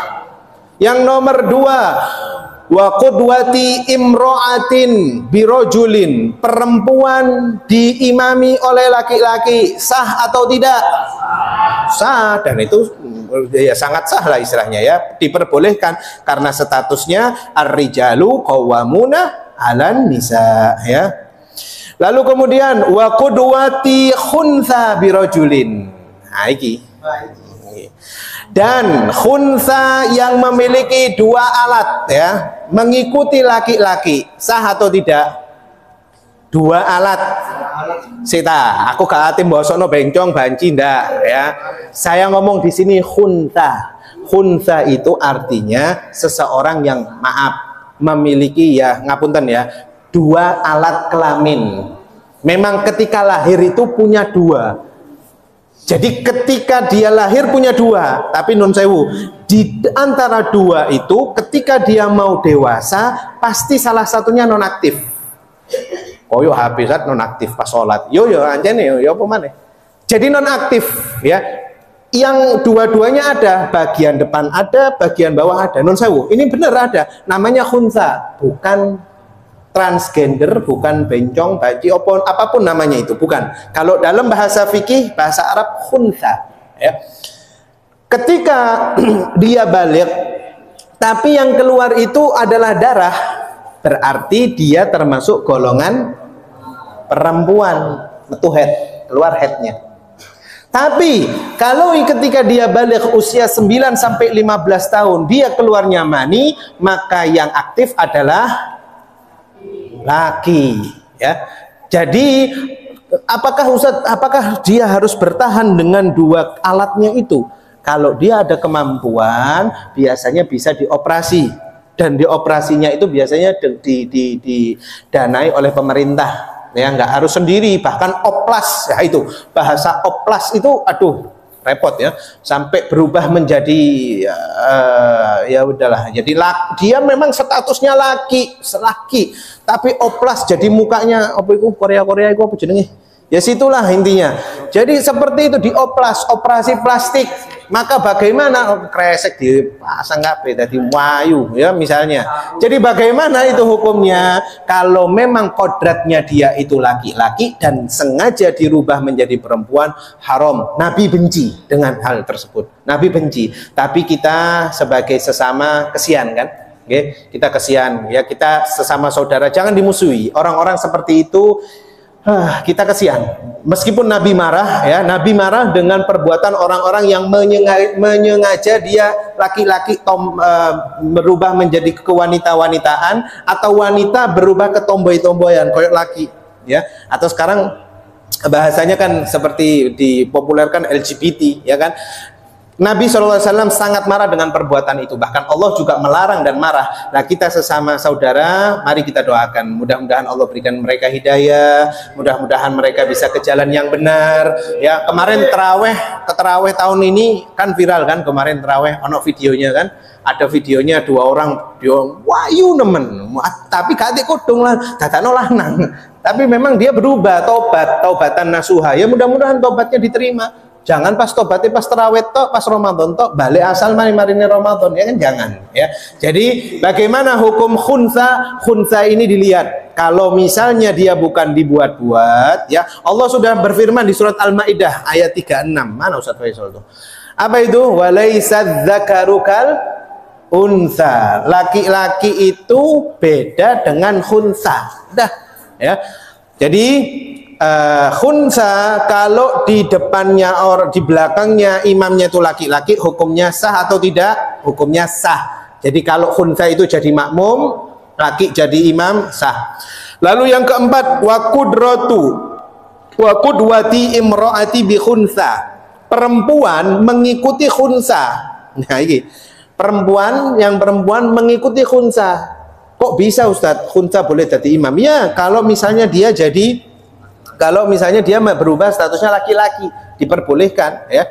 Yang nomor 2, wa qudwati imra'atin birojulin. Perempuan diimami oleh laki-laki, sah atau tidak? Sah. Dan itu ya sangat sah lah istilahnya, ya, diperbolehkan karena statusnya ar-rijalu qawwamuna 'alan nisa, ya. Lalu kemudian wa qudwati khuntha birajulin. Nah, iki. Dan khuntha yang memiliki 2 alat, ya, mengikuti laki-laki, sah atau tidak? 2 alat. Sita, aku gak atim bosono bencong banci ndak, ya. Saya ngomong di sini khuntha. Khuntha itu artinya seseorang yang memiliki, ya, ngapunten ya, 2 alat kelamin. Memang ketika lahir itu punya 2. Jadi ketika dia lahir punya 2, tapi nun sewu, di antara 2 itu ketika dia mau dewasa pasti salah satunya nonaktif. Koyo habisat nonaktif pas sholat. Yo anjene yo apa maneh. Jadi nonaktif, ya. Yang dua-duanya ada, bagian depan ada, bagian bawah ada. Nun sewu, ini benar ada. Namanya khuntha, bukan transgender, bukan bencong, baci, apapun namanya itu, bukan. Kalau dalam bahasa fikih, bahasa Arab khuntha, ya. Ketika dia balik, tapi yang keluar itu adalah darah, berarti dia termasuk golongan perempuan, metu head, keluar headnya. Tapi kalau ketika dia balik usia 9 sampai 15 tahun, dia keluarnya mani, maka yang aktif adalah laki, ya. Jadi apakah dia harus bertahan dengan 2 alatnya itu? Kalau dia ada kemampuan, biasanya bisa dioperasi, dan dioperasinya itu biasanya didanai oleh pemerintah, ya, nggak harus sendiri. Bahkan oplas, ya, itu bahasa oplas itu aduh repot, ya, sampai berubah menjadi ya udahlah, jadi dia memang statusnya laki, tapi oplas jadi mukanya apa itu Korea itu apa jenenge, ya situlah intinya. Jadi seperti itu, dioplas, operasi plastik. Maka bagaimana kresek dipasang kabeh dadi wayu, ya, misalnya. Jadi bagaimana itu hukumnya kalau memang kodratnya dia itu laki-laki dan sengaja dirubah menjadi perempuan? Haram. Nabi benci dengan hal tersebut. Nabi benci. Tapi kita sebagai sesama kesian, kan? Oke, kita kesian, ya, kita sesama saudara, jangan dimusuhi. Orang-orang seperti itu kita kesian. Meskipun Nabi marah, ya, Nabi marah dengan perbuatan orang-orang yang menyengaja dia laki-laki berubah menjadi kewanita-wanitaan, atau wanita berubah ke tomboy-tomboyan koyok laki, ya. Atau sekarang bahasanya kan seperti dipopulerkan LGBT, ya kan. Nabi SAW sangat marah dengan perbuatan itu. Bahkan Allah juga melarang dan marah. Nah, kita sesama saudara, mari kita doakan. Mudah-mudahan Allah berikan mereka hidayah. Mudah-mudahan mereka bisa ke jalan yang benar. Ya, kemarin terawih tahun ini kan viral, kan. Kemarin terawih, ono videonya, kan. Ada videonya 2 orang, dia wayu nemen. Tapi gak kodong lah, dadakno lanang. Tapi memang dia berubah, taubatan nasuha. Ya, mudah-mudahan tobatnya diterima. Jangan pas tobatnya pas terawih tok, pas Ramadan tok, balik asal mari-marine Ramadan, ya kan, jangan, ya. Jadi bagaimana hukum khuntha? Khuntha ini dilihat. Kalau misalnya dia bukan dibuat-buat, ya, Allah sudah berfirman di surat Al-Maidah ayat 36. Mana Ustaz Faisal tuh? Apa itu? Walaisa dzakaru kal untha. Laki-laki itu beda dengan khuntha. Dah, ya. Jadi khuntha kalau di depannya di belakangnya imamnya itu laki-laki, hukumnya sah atau tidak? Hukumnya sah. Jadi kalau khunsa itu jadi makmum, laki jadi imam, sah. Lalu yang keempat, wa qudwati imro'ati bi khunsa. Perempuan mengikuti khunsa. Nah ini perempuan mengikuti khunsa. Kok bisa Ustadz khunsa boleh jadi imam? Ya kalau misalnya dia berubah statusnya laki-laki, diperbolehkan ya.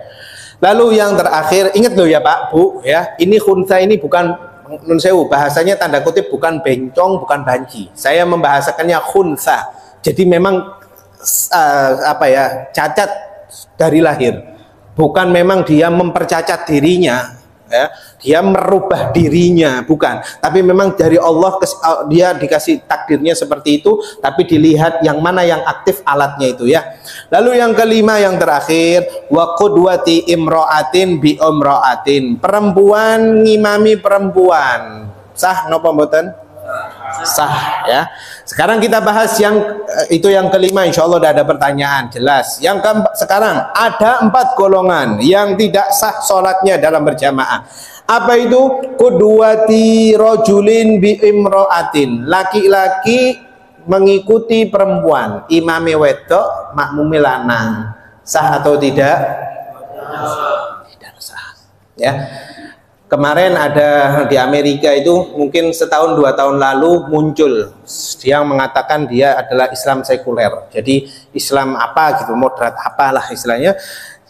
Lalu yang terakhir, ingat loh ya Pak Bu ya, ini khunsa ini bukan nun sewu, bahasanya tanda kutip bukan bencong, bukan banci. Saya membahasakannya khunsa. Jadi memang cacat dari lahir. Bukan memang dia mempercacat dirinya, ya. Dia merubah dirinya, bukan. Tapi memang dari Allah dia dikasih takdirnya seperti itu, tapi dilihat yang mana yang aktif alatnya itu ya. Lalu yang kelima, yang terakhir, wa qudwati imro'atin bi umro'atin. Perempuan ngimami perempuan. Sah napa mboten? Sah ya. Sekarang kita bahas yang itu yang kelima, insya Allah udah ada pertanyaan jelas. Yang keempat, sekarang ada 4 golongan yang tidak sah sholatnya dalam berjamaah. Apa itu? Qudwati rojulin bi imro'atin. Laki-laki mengikuti perempuan, imami wedok, makmumi lanang. Sah atau tidak? Tidak sah ya. Kemarin ada di Amerika itu mungkin setahun 2 tahun lalu muncul dia mengatakan dia adalah Islam sekuler. Jadi Islam apa gitu, moderat apalah istilahnya.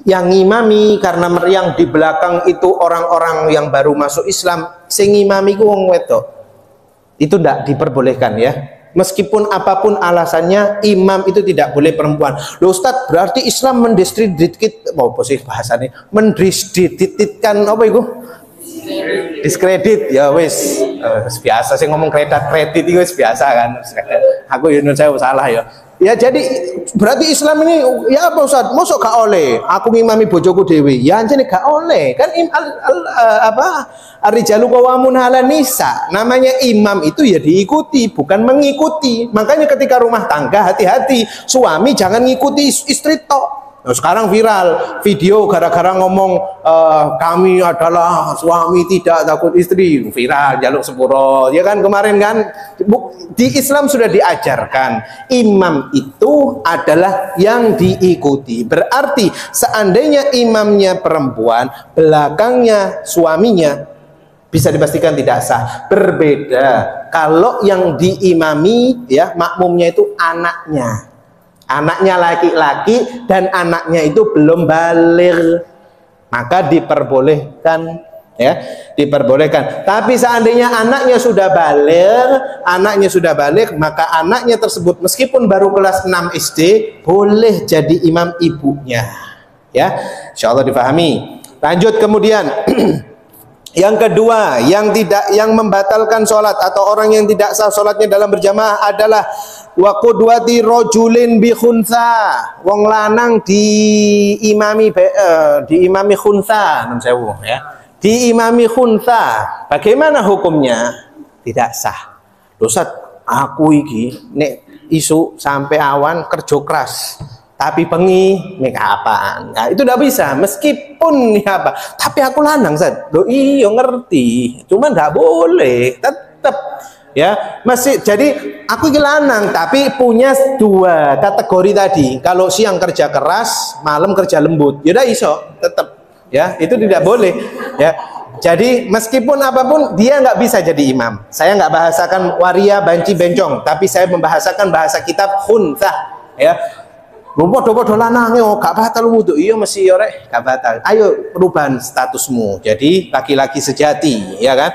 Yang ngimami karena yang di belakang itu orang-orang yang baru masuk Islam, sing ngimami ku wong wedok. Itu tidak diperbolehkan ya. Meskipun apapun alasannya, imam itu tidak boleh perempuan. Loh Ustadz, berarti Islam mendiskreditkan, apa sih bahasanya? Mendiskreditkan apa itu? Diskredit ya wis biasa sih ngomong kredit itu wis biasa kan. Aku ya saya salah ya. Ya jadi berarti Islam ini ya apa Ustaz? Mosok gak oleh aku ngimami bojoku dewi. Ya anjene gak oleh. Kan ar-rijalu qawwamun 'alan nisa. Namanya imam itu ya diikuti, bukan mengikuti. Makanya ketika rumah tangga hati-hati, suami jangan ngikuti istri tok. Nah, sekarang viral video gara-gara ngomong kami adalah suami tidak takut istri, viral jaluk sepuro ya kan kemarin kan. Di Islam sudah diajarkan imam itu adalah yang diikuti. Berarti seandainya imamnya perempuan, belakangnya suaminya, bisa dipastikan tidak sah. Berbeda kalau yang diimami ya makmumnya itu anaknya laki-laki dan anaknya itu belum baligh, maka diperbolehkan ya, diperbolehkan. Tapi seandainya anaknya sudah baligh, maka anaknya tersebut meskipun baru kelas 6 SD boleh jadi imam ibunya ya. Insyaallah difahami. Lanjut kemudian yang kedua, yang membatalkan sholat atau orang yang tidak sah sholatnya dalam berjamaah adalah wa qudwati rojulin bi khunsa. Wong lanang diimami khunsa, nun sewu ya. Diimami khunsa. Bagaimana hukumnya? Tidak sah. Ustaz, aku iki nek isu sampai awan kerja keras. Tapi bengi mek apaan? Nah, itu udah bisa meskipun ya apa. Tapi aku lanang Ustaz. Loh iya ngerti. Cuma enggak boleh. Tetap ya masih. Jadi aku ini lanang tapi punya 2 kategori tadi. Kalau siang kerja keras, malam kerja lembut. Ya udah iso tetap ya. Itu tidak boleh ya. Jadi meskipun apapun dia nggak bisa jadi imam. Saya nggak bahasakan waria banci bencong, tapi saya membahasakan bahasa kitab khunsah ya. Podo-podo lanang yo gak batal wudu. Iya mesti yo rek, gak batal. Ayo perubahan statusmu. Jadi laki-laki sejati, ya kan?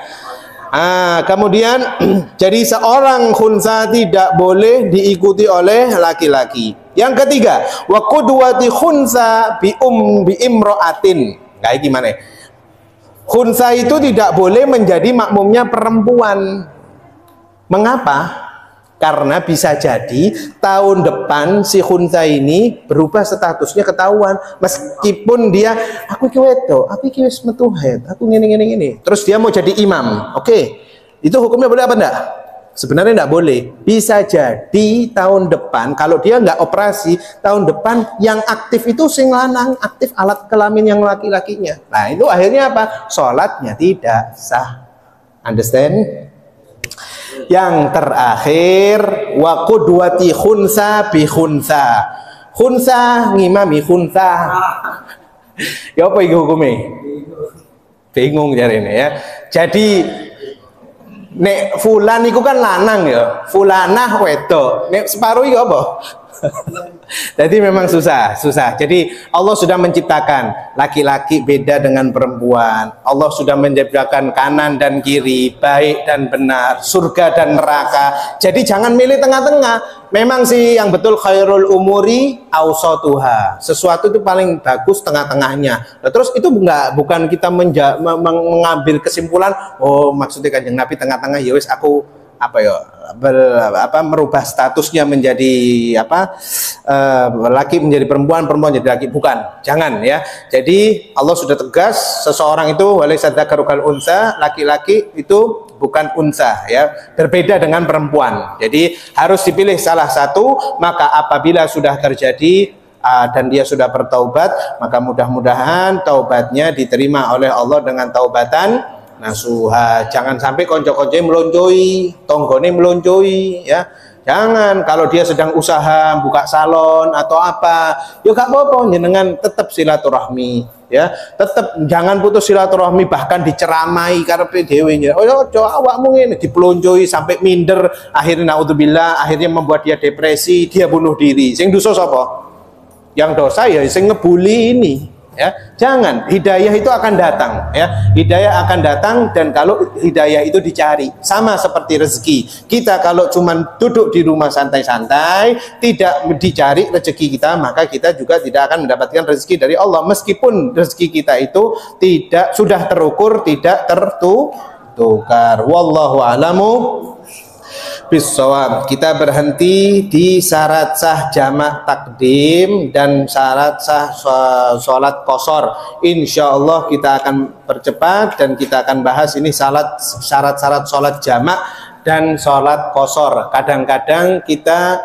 Kemudian jadi seorang khunsa tidak boleh diikuti oleh laki-laki. Yang ketiga, wa qudwati khunsa bi imro'atin. Kayak gimana? Khunsa itu tidak boleh menjadi makmumnya perempuan. Mengapa? Karena bisa jadi tahun depan si khunsa ini berubah statusnya ketahuan, meskipun dia aku iki wedok, aku iki wis metu haid, aku ngene. Terus dia mau jadi imam. Oke. Itu hukumnya boleh apa enggak? Sebenarnya enggak boleh. Bisa jadi tahun depan kalau dia enggak operasi, tahun depan yang aktif itu sing lanang, aktif alat kelamin yang laki-lakinya. Nah, itu akhirnya apa? Salatnya tidak sah. Understand? Yang terakhir, wa qudwati khunsa bi khunsa. Khunsa ngimami khunsa. Ya apa iki hukume? Bingung jarene ya. Jadi nek fulan iku kan lanang ya, fulanah wedok. Nek separuh iku apa? Jadi memang susah. Jadi Allah sudah menciptakan laki-laki beda dengan perempuan. Allah sudah menciptakan kanan dan kiri, baik dan benar, surga dan neraka. Jadi jangan milih tengah-tengah. Memang sih yang betul khairul umuri awsatuha. Sesuatu itu paling bagus tengah-tengahnya. Nah, terus itu bukan kita mengambil kesimpulan, oh maksudnya Kanjeng Nabi tengah-tengah, ya wis aku merubah statusnya menjadi laki menjadi perempuan, perempuan jadi laki. Bukan, jangan ya. Jadi Allah sudah tegas, seseorang itu walaysa dzakaru kal unsa, laki-laki itu bukan unsa ya, berbeda dengan perempuan. Jadi harus dipilih salah satu. Maka apabila sudah terjadi dan dia sudah bertaubat, maka mudah-mudahan taubatnya diterima oleh Allah dengan taubatan nasuha. Jangan sampai konco-konco meloncoi, tonggone meloncoi ya. Jangan, kalau dia sedang usaha buka salon atau apa, ya gak apa-apa, jenengan tetap silaturahmi ya. Tetap jangan putus silaturahmi, bahkan diceramai karepe dhewe ya. Oh awakmu ngene diploncoi sampai minder, akhirnya naudzubillah, akhirnya membuat dia depresi, dia bunuh diri. Sing dosa sapa? Yang dosa ya sing ngebuli ini. Ya, jangan, hidayah itu akan datang ya. Hidayah akan datang, dan kalau hidayah itu dicari, sama seperti rezeki. Kita kalau cuman duduk di rumah santai-santai, tidak dicari rezeki kita, maka kita juga tidak akan mendapatkan rezeki dari Allah, meskipun rezeki kita itu tidak sudah terukur, tidak tertukar. Wallahu a'lamu bisawab. Kita berhenti di syarat sah jamak takdim dan syarat sah sholat qashar. Insya Allah kita akan percepat dan kita akan bahas ini syarat-syarat sholat jamak dan sholat qashar. Kadang-kadang kita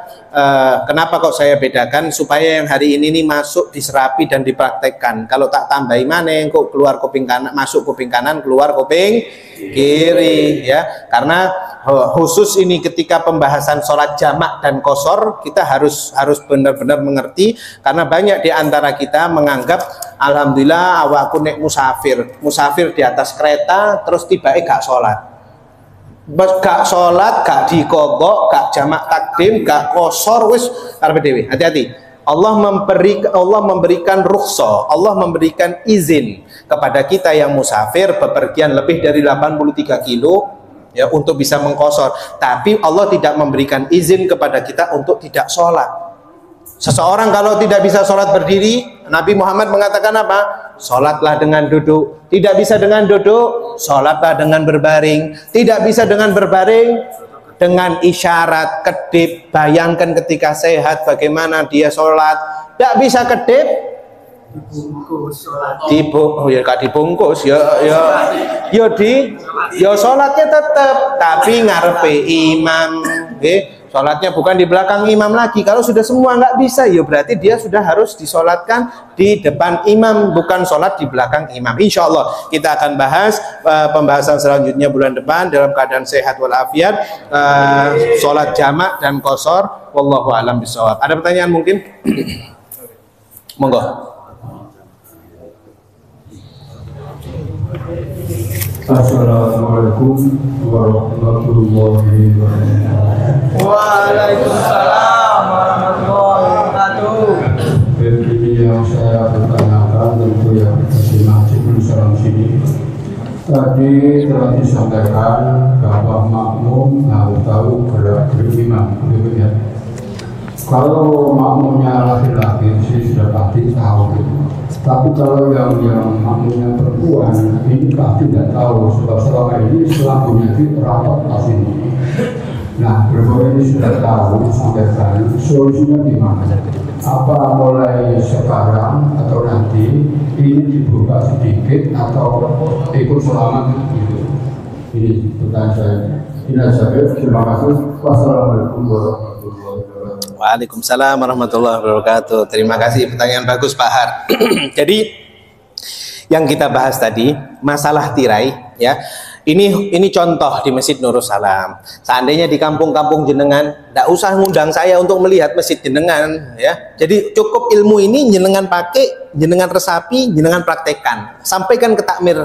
kenapa kok saya bedakan, supaya yang hari ini nih masuk diserapi dan dipraktekkan. Kalau tak tambahi maneh kok keluar kuping kanan, masuk kuping kanan, keluar kuping kiri ya. Karena khusus ini ketika pembahasan sholat jamak dan qashar, kita harus benar-benar mengerti, karena banyak di antara kita menganggap alhamdulillah awakku nek musafir di atas kereta terus tiba-tiba gak sholat, gak dikobok, gak jamak takdim, gak qashar, wis karepe dhewe. Hati-hati. Allah memberikan rukhsah, Allah memberikan izin kepada kita yang musafir bepergian lebih dari 83 kilo ya, untuk bisa mengqashar. Tapi Allah tidak memberikan izin kepada kita untuk tidak sholat. Seseorang kalau tidak bisa sholat berdiri, Nabi Muhammad mengatakan apa? Sholatlah dengan duduk. Tidak bisa dengan duduk, sholatlah dengan berbaring. Tidak bisa dengan berbaring, dengan isyarat, kedip. Bayangkan ketika sehat bagaimana dia sholat. Tidak bisa kedip, dibungkus ya sholatnya tetap, tapi ngarepe imam. Sholatnya bukan di belakang imam lagi. Kalau sudah semua nggak bisa, ya berarti dia sudah harus disolatkan di depan imam, bukan sholat di belakang imam. Insya Allah kita akan bahas pembahasan selanjutnya bulan depan dalam keadaan sehat walafiat, sholat jamak dan qashar. Wallahu a'lam bishawab. Ada pertanyaan mungkin? Monggo. Assalamualaikum warahmatullahi wabarakatuh. Waalaikumsalam warahmatullahi wabarakatuh. Ini yang saya pertanyakan tentu yang disimak di salam sini. Tadi telah disampaikan bahwa makmum harus tahu gerak imam, gitu ya. Kalau makmumnya laki-laki sih sudah pasti tahu gitu. Tapi kalau yang makmumnya perempuan ini pasti tidak tahu, sebab selama ini selakunya itu rapat pas ini. Nah, berhubung ini sudah tahu, sampaikan solusinya gimana? Apa mulai sekarang atau nanti ini dibuka sedikit atau ikut selama gitu? Ini pertanyaan saya. Ini saya. Terima kasih. Wassalamualaikum warahmatullahi wabarakatuh. Waalaikumsalam warahmatullahi wabarakatuh. Terima kasih, pertanyaan bagus Pak Har. Jadi yang kita bahas tadi masalah tirai ya, Ini contoh di Masjid Nurul Salam. Seandainya di kampung-kampung jenengan, tidak usah ngundang saya untuk melihat masjid jenengan, ya. Jadi cukup ilmu ini jenengan pakai, jenengan resapi, jenengan praktekkan, sampaikan ke takmir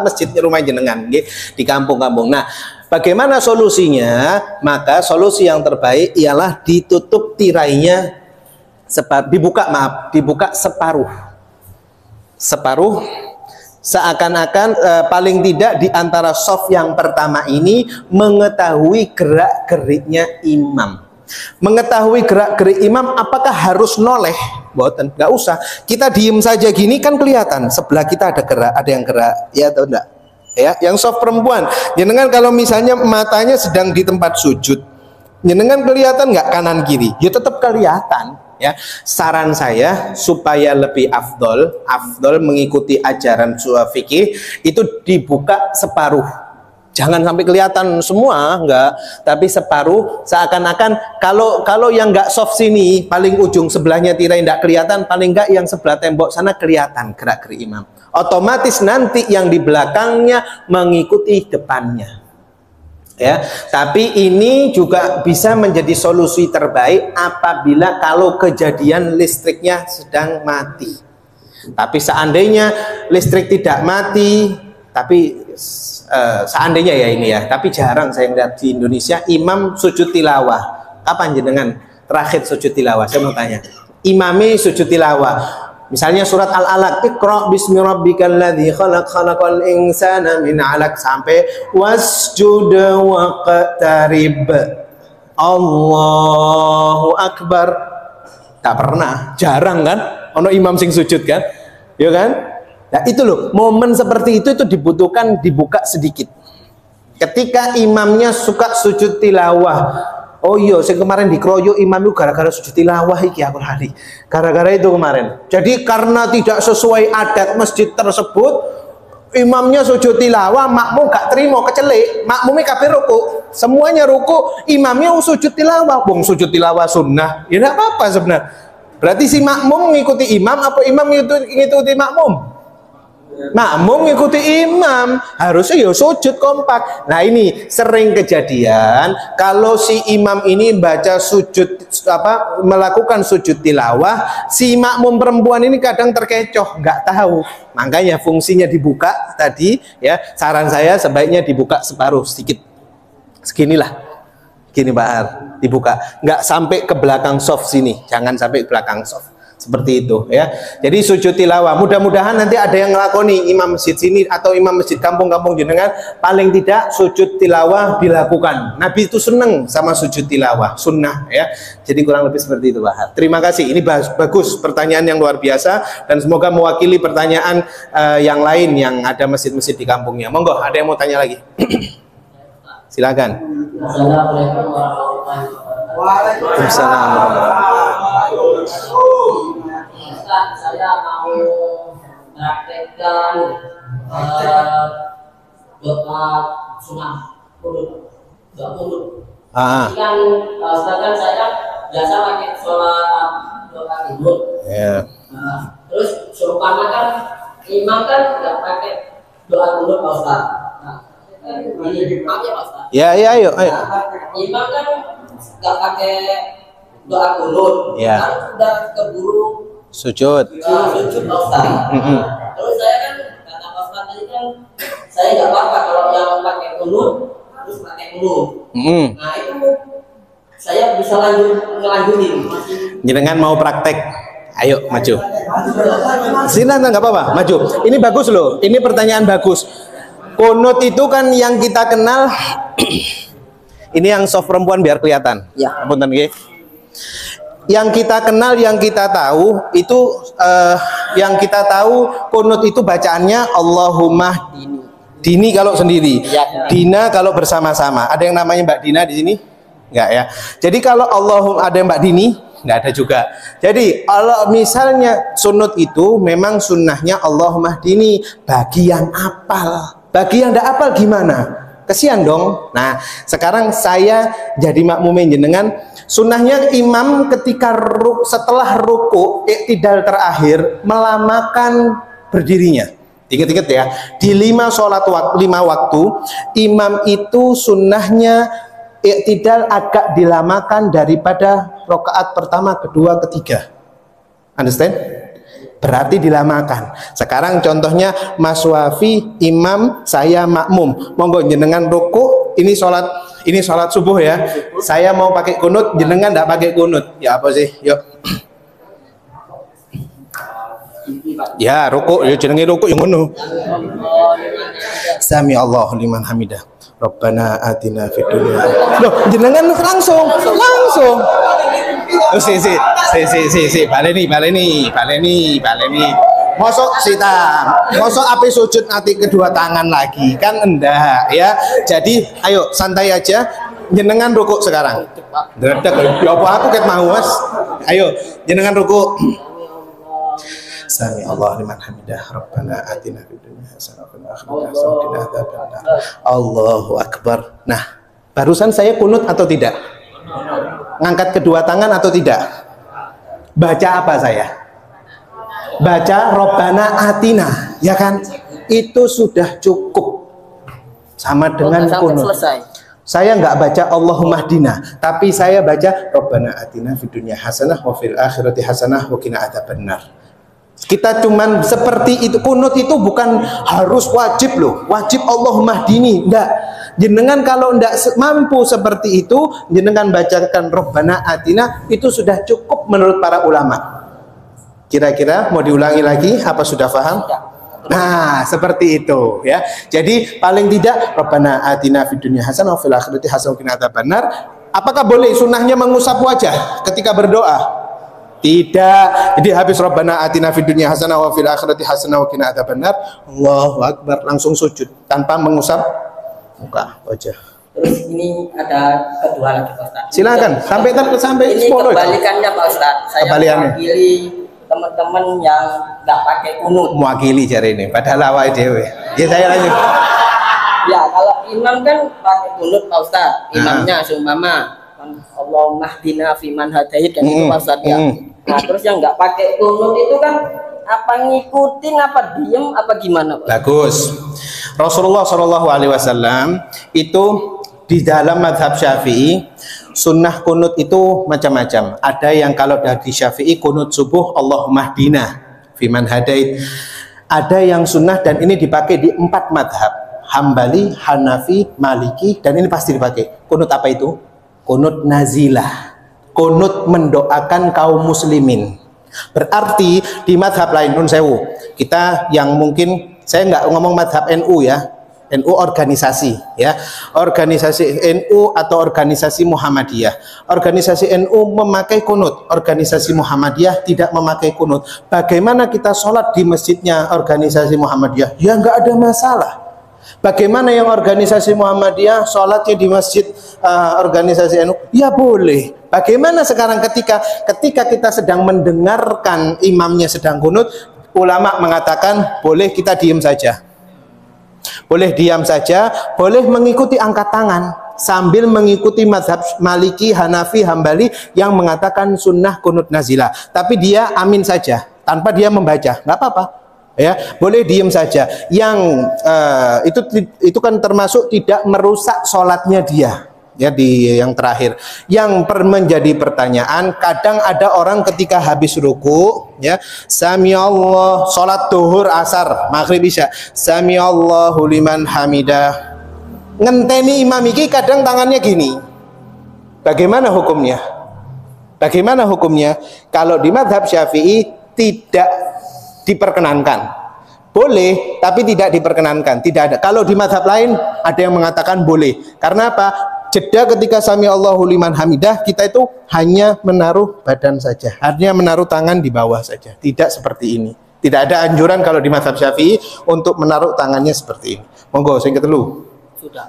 masjid rumah jenengan di kampung-kampung. Nah, bagaimana solusinya? Maka solusi yang terbaik ialah ditutup tirainya, dibuka separuh. Seakan-akan paling tidak di antara soft yang pertama ini mengetahui gerak-geriknya imam. Mengetahui gerak-gerik imam, apakah harus noleh? Boten, nggak usah. Kita diem saja gini kan kelihatan sebelah kita ada gerak, ada yang gerak, ya atau enggak? Ya, yang soft perempuan. Jenengan kalau misalnya matanya sedang di tempat sujud, jenengan kelihatan nggak kanan kiri? Ya tetap kelihatan. Ya, saran saya supaya lebih afdol mengikuti ajaran fikih itu dibuka separuh. Jangan sampai kelihatan semua, enggak, tapi separuh, seakan-akan kalau yang enggak soft sini, paling ujung sebelahnya tirai enggak kelihatan, paling enggak yang sebelah tembok sana kelihatan gerak-gerik imam. Otomatis nanti yang di belakangnya mengikuti depannya. Ya, tapi ini juga bisa menjadi solusi terbaik apabila kalau kejadian listriknya sedang mati. Tapi seandainya listrik tidak mati, tapi seandainya ya ini ya, tapi jarang saya lihat di Indonesia imam sujud tilawah. Kapan jenengan terakhir sujud tilawah? Saya mau tanya. Imami sujud tilawah. Misalnya surat Al-Alaq, Iqra bismi rabbikal ladzi khalaq khalaqal insana min 'alaq sampai wasjud waqtarib. Allahu akbar. Tak pernah, jarang kan? Ono imam sing sujud kan? Ya kan? Nah, itu loh, momen seperti itu dibutuhkan dibuka sedikit. Ketika imamnya suka sujud tilawah, oh iya, saya kemarin dikeroyok imam itu gara-gara sujud tilawah iki aku lali. Gara-gara itu kemarin. Jadi karena tidak sesuai adat masjid tersebut, imamnya sujud tilawah, makmum gak terima, kecelik, makmumnya kabeh ruku. Semuanya ruku, imamnya sujud tilawah. Wong sujud tilawah sunnah. Ya enggak apa-apa sebenarnya. Berarti si makmum mengikuti imam apa imam mengikuti makmum? Makmum mengikuti imam, harusnya ya sujud kompak. Nah ini sering kejadian kalau si imam ini baca sujud melakukan sujud tilawah, si makmum perempuan ini kadang terkecoh, nggak tahu. Makanya fungsinya dibuka tadi ya, saran saya sebaiknya dibuka separuh sedikit. Seginilah, gini Pak Har, dibuka, nggak sampai ke belakang soft sini, jangan sampai ke belakang soft. Seperti itu ya. Jadi sujud tilawah, mudah-mudahan nanti ada yang ngelakoni imam masjid sini atau imam masjid kampung-kampung jenengan, paling tidak sujud tilawah dilakukan. Nabi itu seneng sama sujud tilawah, sunnah ya. Jadi kurang lebih seperti itu Pak. Terima kasih, ini bagus, pertanyaan yang luar biasa dan semoga mewakili pertanyaan yang lain yang ada masjid-masjid di kampungnya. Monggo, ada yang mau tanya lagi? Silakan. Assalamualaikum warahmatullahi wabarakatuh. Waalaikumsalam. Ustaz, saya mau praktekkan doa sunnah kunut, doa kunut. Kan sedangkan saya biasa pakai sholat doa kunut. Yeah. Terus seumpama kan imam kan nggak pakai doa kunut Pak Ustaz. Ya, ayo. Imam kan nggak pakai doa kunut, kan sudah keburu sujud Pak Ustaz. Terus saya kan kata Pak Ustaz tadi kan saya nggak apa-apa kalau yang pakai kunut terus pakai kunut. Nah itu saya bisa ngelanjutin. Jenengan mau praktek? Ayo maju. Sini nggak apa-apa, maju. Ini bagus loh. Ini pertanyaan bagus. Kunut itu kan yang kita kenal. Ini yang soft perempuan biar kelihatan. Ya. Punten nggih. Yang kita kenal, yang kita tahu itu kunut itu bacaannya Allahumma dini kalau sendiri, ya. Dina kalau bersama-sama. Ada yang namanya Mbak Dina di sini? Enggak ya. Jadi kalau Allahumma ada Mbak Dini, enggak ada juga. Jadi kalau misalnya sunut itu memang sunnahnya Allahumma dini bagi yang apal. Bagi yang enggak apal gimana? Kesian dong. Nah, sekarang saya jadi makmumin jenengan. Sunnahnya imam ketika setelah ruku iktidal terakhir melamakan berdirinya. Ingat-ingat ya, di 5 waktu imam itu sunnahnya i'tidal agak dilamakan daripada rakaat pertama, kedua, ketiga. Understand? Berarti dilamakan. Sekarang contohnya Mas Wafi imam, saya makmum. Monggo jenengan ruku, ini sholat subuh ya. Saya mau pakai kunut, jenengan enggak pakai kunut. Ya apa sih? Yuk. Ya ruku, ya jenenge ruku yang ngono. Sami Allahu liman hamidah. Rabbana atina fid dunya. Loh, jenengan langsung. Oh, si. Baleni. Mosok ape sujud nanti kedua tangan lagi kan enggak ya. Jadi ayo santai aja. Jenengan ruku sekarang. Dredeg ya apa aku ket mau Mas. Ayo jenengan ruku. Sami Allah liman hamidah. Rabbana atina fid dunya hasanah wa fil akhirati hasanah wa qina adzabannar. Allahu akbar. Nah, barusan saya kunut atau tidak? Ngangkat kedua tangan atau tidak? Baca apa saya? Baca Rabbana atina, ya kan? Itu sudah cukup. Sama dengan kunut. Saya nggak baca Allahumma hdina, tapi saya baca Rabbana atina fid dunya hasanah wa fil akhirati hasanah wa qina adzabannar. Kita cuman seperti itu. Kunut itu bukan harus wajib loh. Wajib Allahumma hdini, enggak. Jenengan kalau enggak mampu seperti itu, jenengan bacakan Rabbana atina, itu sudah cukup menurut para ulama. Kira-kira mau diulangi lagi apa sudah paham? Nah, seperti itu ya. Jadi paling tidak Rabbana atina fid dunya hasanah wa fil akhirati hasanah wa qina adzabannar. Apakah boleh sunnahnya mengusap wajah ketika berdoa? Tidak. Jadi habis Rabbana atina fid dunya hasanah wa fil akhirati hasanah wa qina adzabannar, Allahu akbar, langsung sujud tanpa mengusap muka wajah. Terus ini ada kedua lagi Pak Ustaz. Silakan sampai ini kebalikannya Pak Ustaz. Saya mewakili teman-teman yang nggak pakai kunut. Mewakili jari ini padahal awake dhewe. Ya saya lanjut. Ya, kalau imam kan pakai kunut Pak Ustaz. Imamnya seumpama Allahumma hdina fiman hadait kan itu Pak Ustaz ya. Nah, terus yang nggak pakai kunut itu kan apa ngikutin apa diem apa gimana Pak? Bagus. Rasulullah SAW itu di dalam mazhab Syafi'i sunnah kunut itu macam-macam. Ada yang kalau dari Syafi'i kunut subuh Allahumma hdina fiman hadait. Ada yang sunnah dan ini dipakai di 4 mazhab. Hambali, Hanafi, Maliki, dan ini pasti dipakai. Kunut apa itu? Kunut nazilah, kunut mendoakan kaum muslimin. Berarti di madhab lain, nun sewu, kita yang mungkin saya nggak ngomong madhab NU ya, NU organisasi ya, organisasi NU atau organisasi Muhammadiyah. Organisasi NU memakai kunut, organisasi Muhammadiyah tidak memakai kunut. Bagaimana kita sholat di masjidnya organisasi Muhammadiyah? Ya nggak ada masalah. Bagaimana yang organisasi Muhammadiyah sholatnya di masjid organisasi NU? Ya boleh. Bagaimana sekarang ketika kita sedang mendengarkan imamnya sedang kunut, ulama mengatakan boleh kita diam saja. Boleh diam saja, boleh mengikuti angkat tangan sambil mengikuti mazhab Maliki, Hanafi, Hambali yang mengatakan sunnah kunut nazilah. Tapi dia amin saja tanpa dia membaca, nggak apa-apa. Ya, boleh diem saja. Yang itu kan termasuk tidak merusak sholatnya dia. Ya, di yang terakhir. Yang menjadi pertanyaan, kadang ada orang ketika habis ruku, ya, Sami Allah, sholat duhur, asar, maghrib, isya, Sami Allahu liman hamidah. Ngenteni imam iki kadang tangannya gini. Bagaimana hukumnya? Bagaimana hukumnya? Kalau di mazhab Syafi'i tidak diperkenankan. Boleh, tapi tidak diperkenankan. Tidak ada. Kalau di mazhab lain ada yang mengatakan boleh. Karena apa? Jeda ketika Sami Allahu liman hamidah, kita itu hanya menaruh badan saja. Artinya menaruh tangan di bawah saja. Tidak seperti ini. Tidak ada anjuran kalau di mazhab Syafi'i untuk menaruh tangannya seperti ini. Monggo sing ketelu. Sudah.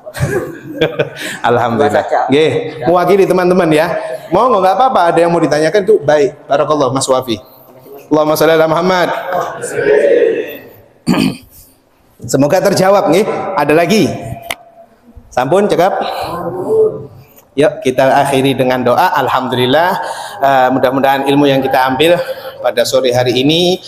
Alhamdulillah. Nggih, mewakili teman-teman ya. Monggo enggak apa-apa, ada yang mau ditanyakan itu baik. Barakallah Mas Wafi. Allahumma sholli ala Muhammad. Semoga terjawab nih. Ada lagi? Sampun cakap? Yuk kita akhiri dengan doa. Alhamdulillah, mudah-mudahan ilmu yang kita ambil pada sore hari ini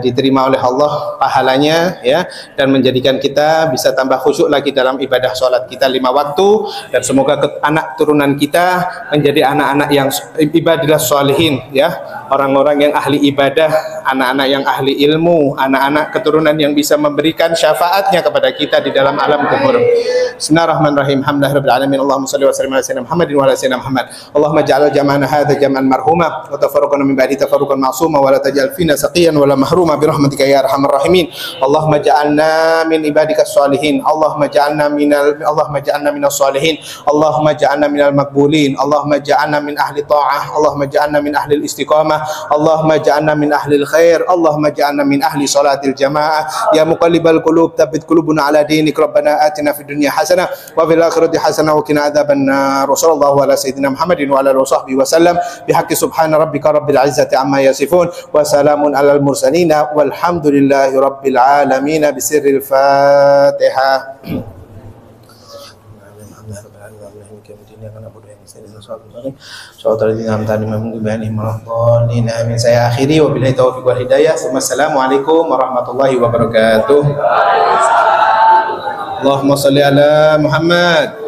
diterima oleh Allah pahalanya, ya, dan menjadikan kita bisa tambah khusyuk lagi dalam ibadah sholat kita 5 waktu, dan semoga anak turunan kita menjadi anak-anak yang ibadah sholihin, ya, orang-orang yang ahli ibadah, anak-anak yang ahli ilmu, anak-anak keturunan yang bisa memberikan syafaatnya kepada kita di dalam alam kubur. Bismillahirrahmanirrahim. Alhamdulillahirabbil alamin. Allahumma shalli wa sallim ala sayyidina Muhammadin wa ala sayyidina Muhammad. Allahumma ja'al jam'ana hadza jam'an marhuma wa tafarraqana min ba'di tafarruqan ma'suma wa la taj'al fina saqiyan wa la mahruma bi rahmatika ya arhamar rahimin. Allahumma ja'alna min ibadikas sholihin. Allahumma ja'alna minas sholihin. Allahumma ja'alna minal maqbulin. Allahumma ja'alna min ahli ta'ah. Allahumma ja'alna min ahli istiqamah. Allahumma ja'alna min ahli khair. Allahumma ja'alna min ahli salatil jamaah. Ya muqallibal qulub tsabbit qulubana ala dinik. Rabbana atina fid dunya hasanah wa fil akhirati hasanah wa qina adzabannar. Wassallallahu ala sayyidina Muhammadin wa ala alihi washabbihi wasallam bihaqqi subhana rabbika rabbil izzati amma yasifun wa salamun alal mursalin walhamdulillahi rabbil alamin. Bisirril Fatihah. Saya akhiri, wabillahi taufiq wal hidayah. Wassalamualaikum warahmatullahi wabarakatuh. Allahumma shalli ala Muhammad.